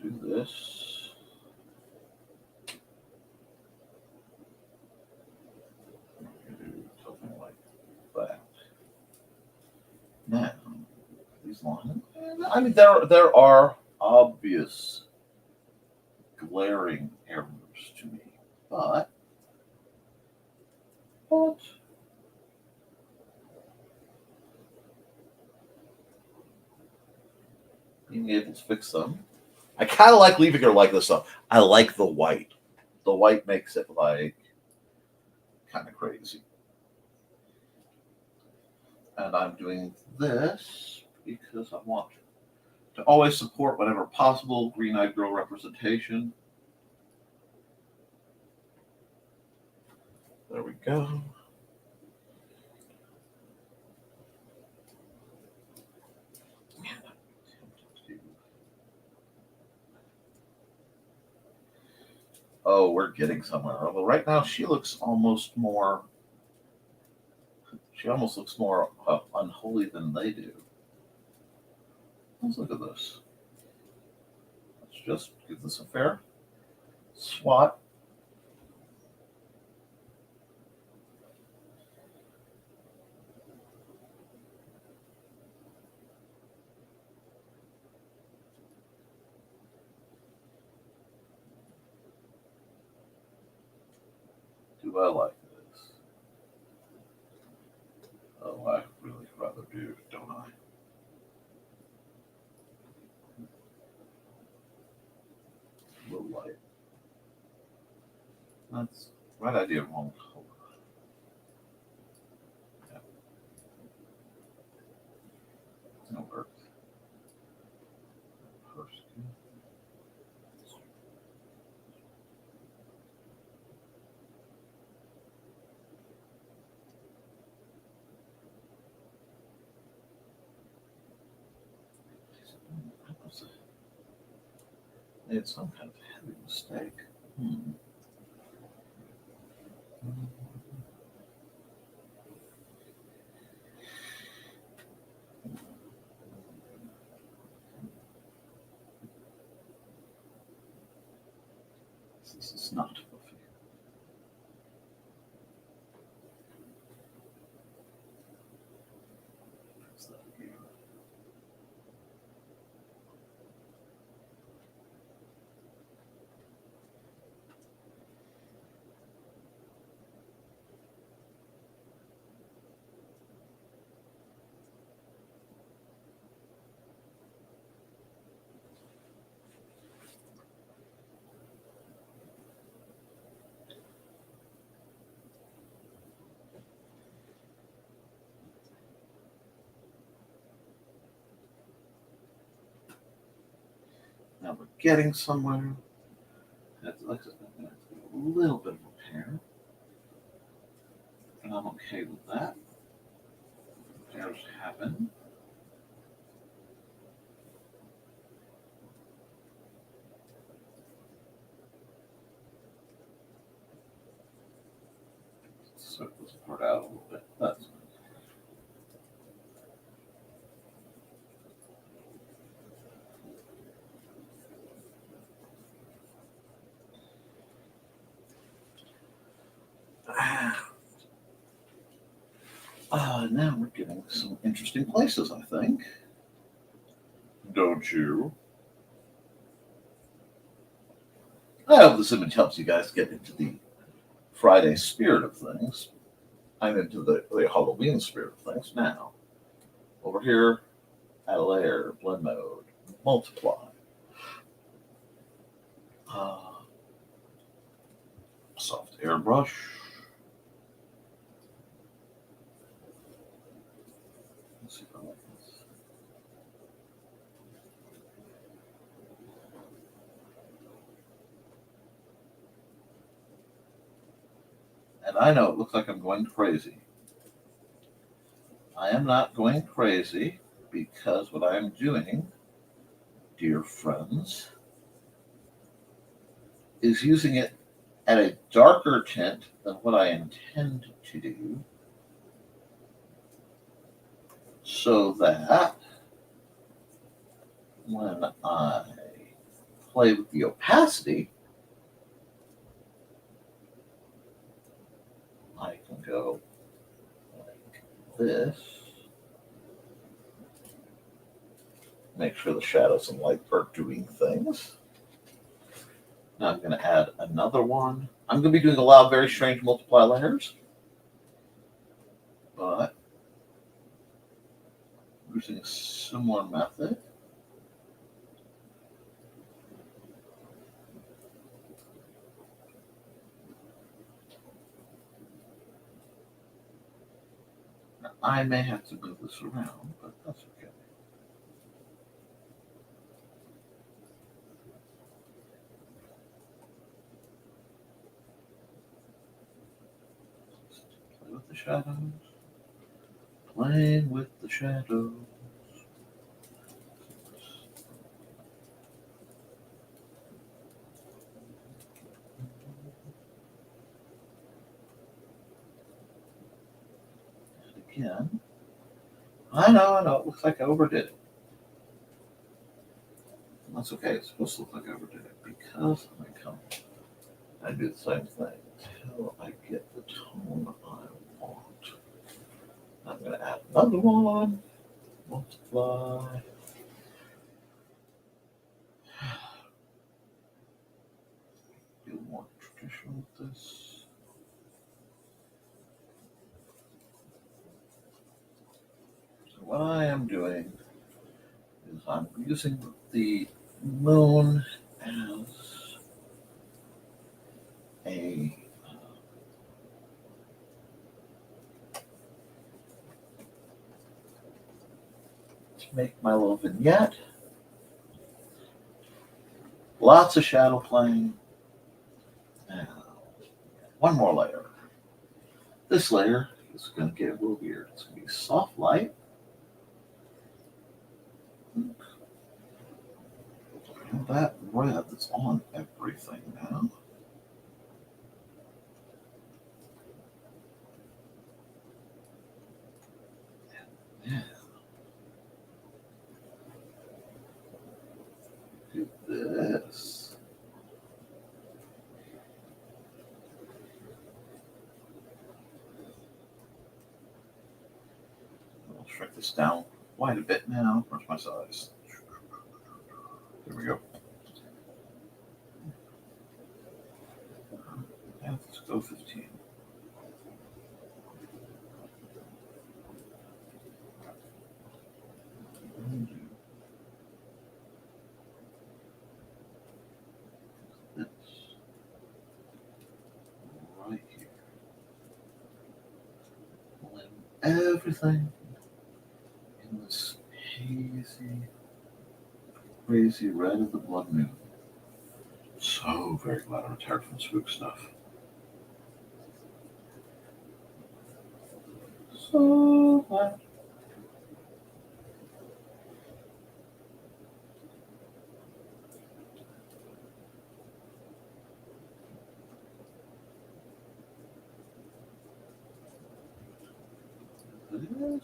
do this, something like that. Now, these lines. I mean, there are obvious glaring errors to me, but being able to fix them. I kind of like leaving her like this though. I like the white. The white makes it like kind of crazy. And I'm doing this because I want to always support whatever possible green-eyed girl representation. There we go. Oh, we're getting somewhere. Although right now she looks almost more. She almost looks more unholy than they do. Let's look at this. Let's just give this a fair swat. Do I like this? Oh, I really rather do, don't I? A little light. That's right idea, wrong color. Yeah. That works. Person. Made some kind of heavy mistake. This is not fluffy. Fix that again. Now we're getting somewhere. That's like a little bit of repair. And I'm okay with that. Repairs happen. Sort this part out a little bit. That's now we're getting some interesting places, I think. Don't you? I hope this image helps you guys get into the Friday spirit of things. I'm into the Halloween spirit of things now. Over here, add a layer, blend mode, multiply. Soft airbrush. Let's see if I like this. And I know it looks like I'm going crazy. I am not going crazy because what I am doing, dear friends, is using it at a darker tint than what I intend to do, so that when I play with the opacity, I can go like this. Make sure the shadows and light are doing things. Now I'm going to add another one. I'm going to be doing a lot of very strange multiply layers, but using a similar method. Now, I may have to move this around, but that's okay. Play with the shadows. Playing with the shadows. And again. I know. It looks like I overdid it. That's okay. It's supposed to look like I overdid it because I'm going to come and do the same thing until I get the tone I want. I'm going to add another one. Multiply. Do more traditional with this. So what I am doing is I'm using the moon as a to make my little vignette. Lots of shadow playing. Now, one more layer. This layer is going to get a little weird. It's going to be soft light. And that red that's on everything now. Yeah. Do this. I'll shrink this down quite a bit now. Where's my size? There we go. Yeah, let's go 15. This right here. Blend everything in this hazy, crazy red of the blood moon. So very glad I'm retired from spook stuff. So glad. This.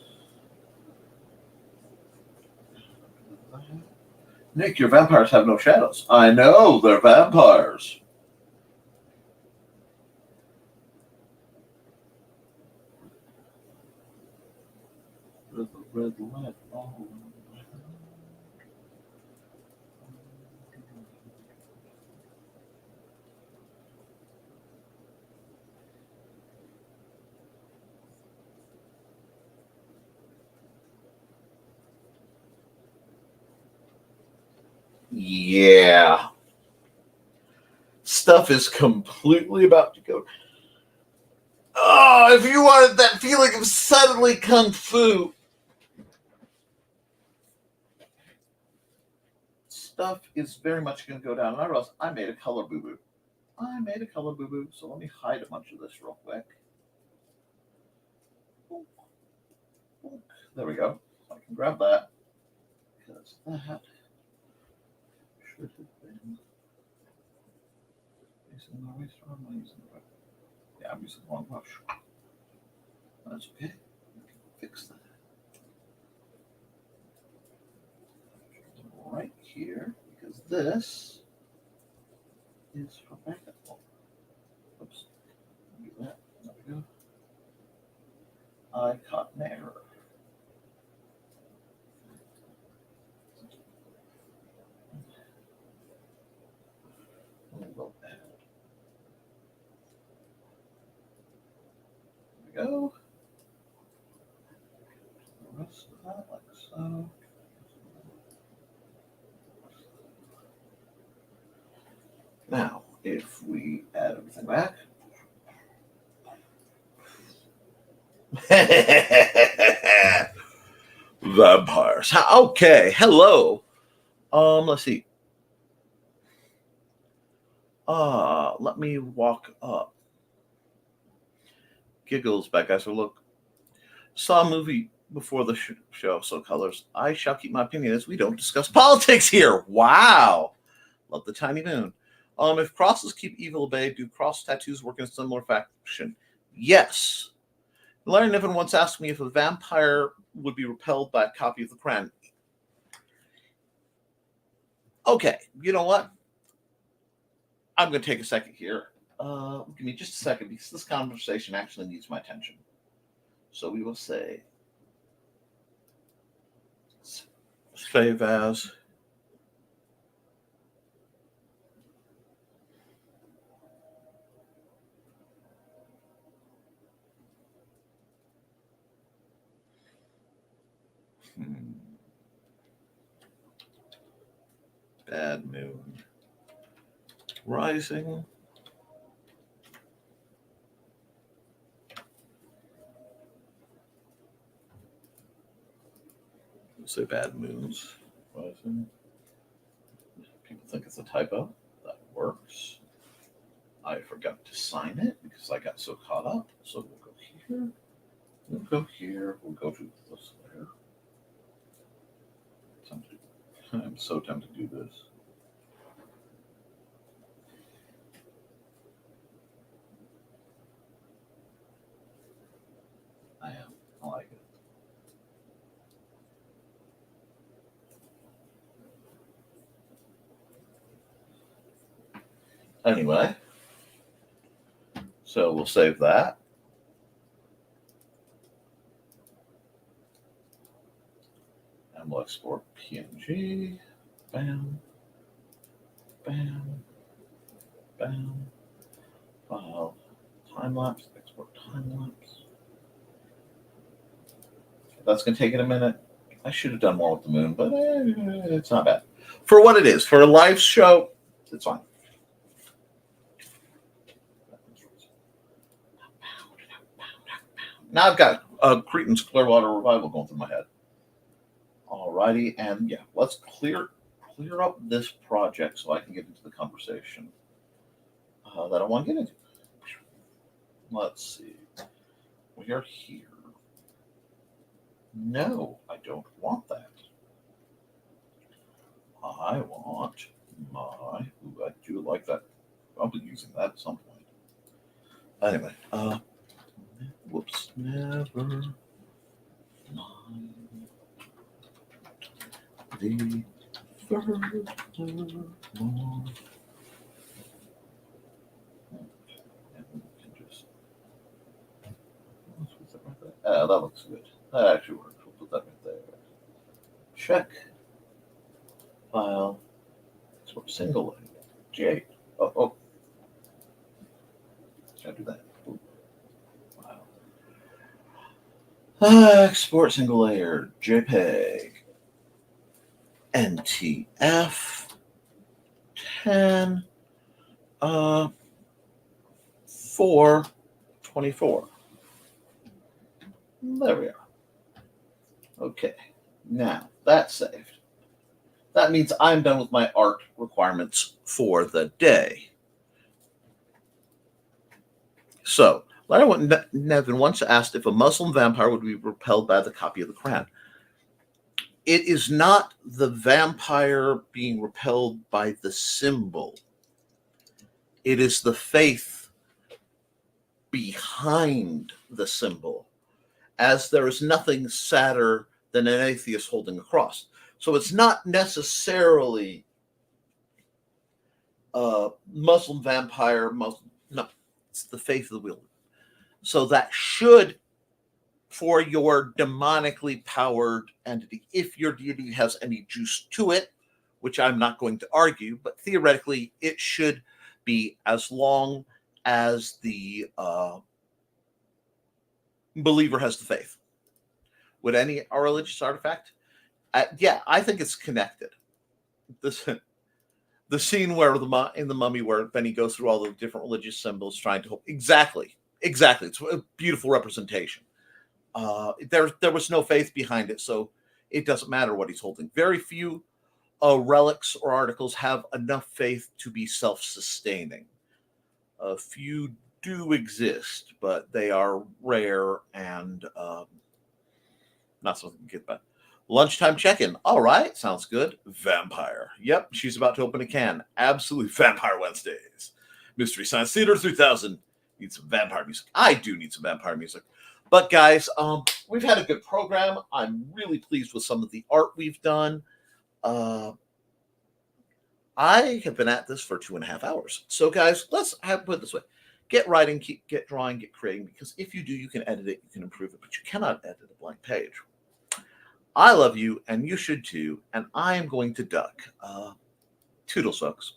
Nick, your vampires have no shadows. I know, they're vampires. There's the red light all around. Yeah. Stuff is completely about to go. Oh, if you wanted that feeling of suddenly kung fu, stuff is very much going to go down. And I realized I made a color boo-boo. So let me hide a bunch of this real quick. There we go. I can grab that. Because that should have been using the eraser. Am I using the right? Yeah, I'm using the wrong brush. That's okay. We can fix that. Right here, because this is for backup. Oops. Do that. There we go. I caught an error. We'll add. There we go. The rest of that, like so. Now, if we add everything back. Vampires. Okay, hello. Let's see. Let me walk up. Giggles back, guys. So look, saw a movie before the show, so colors. I shall keep my opinion as we don't discuss politics here. Wow. Love the tiny moon. If crosses keep evil at bay, do cross tattoos work in a similar fashion? Yes. Larry Niven once asked me if a vampire would be repelled by a copy of the Quran. Okay, you know what? I'm going to take a second here. Give me just a second because this conversation actually needs my attention. So we will say, save as. Bad moon. Rising. We'll say bad moons. Rising. People think it's a typo. That works. I forgot to sign it because I got so caught up. So we'll go here. We'll go here. We'll go to this layer. I'm so tempted to do this. I am. I like it. Anyway, so we'll save that. And we'll export PNG. Bam. Bam. Bam. File. Time lapse. Export time lapse. That's going to take it a minute. I should have done more with the moon, but it's not bad. For what it is, for a live show, it's fine. Now I've got Cretan's Clearwater Revival going through my head. Alrighty, and yeah, let's clear up this project so I can get into the conversation that I want to get into. Let's see. We are here. No, I don't want that. I want my. Ooh, I do like that. I'll be using that at some point. Anyway, whoops, never mind the furthermore. That looks good. That actually works. We'll put that right there. Check. File. Export single layer. J. Oh. Gotta do that. Ooh. Wow. Export single layer. JPEG. NTF. 10. 424. There we are. Okay, now that's saved. That means I'm done with my art requirements for the day. So, Larry Niven once asked if a Muslim vampire would be repelled by the copy of the Quran. It is not the vampire being repelled by the symbol. It is the faith behind the symbol, as there is nothing sadder than an atheist holding a cross. So it's not necessarily a Muslim vampire, no, it's the faith of the wielder. So that should, for your demonically powered entity, if your deity has any juice to it, which I'm not going to argue, but theoretically it should be, as long as the believer has the faith. Would any religious artifact? Yeah, I think it's connected. The scene where in the Mummy, where Benny goes through all the different religious symbols, trying to exactly. It's a beautiful representation. There was no faith behind it, so it doesn't matter what he's holding. Very few relics or articles have enough faith to be self-sustaining. A few do exist, but they are rare and not something to get by. Lunchtime check-in. All right, sounds good. Vampire. Yep, she's about to open a can. Absolute Vampire Wednesdays. Mystery Science Theater 3000. Need some vampire music. I do need some vampire music. But guys, we've had a good program. I'm really pleased with some of the art we've done. I have been at this for 2.5 hours. So guys, let's put it this way. Get writing, get drawing, get creating, because if you do, you can edit it, you can improve it, but you cannot edit a blank page. I love you, and you should too, and I am going to duck. Toodles, folks.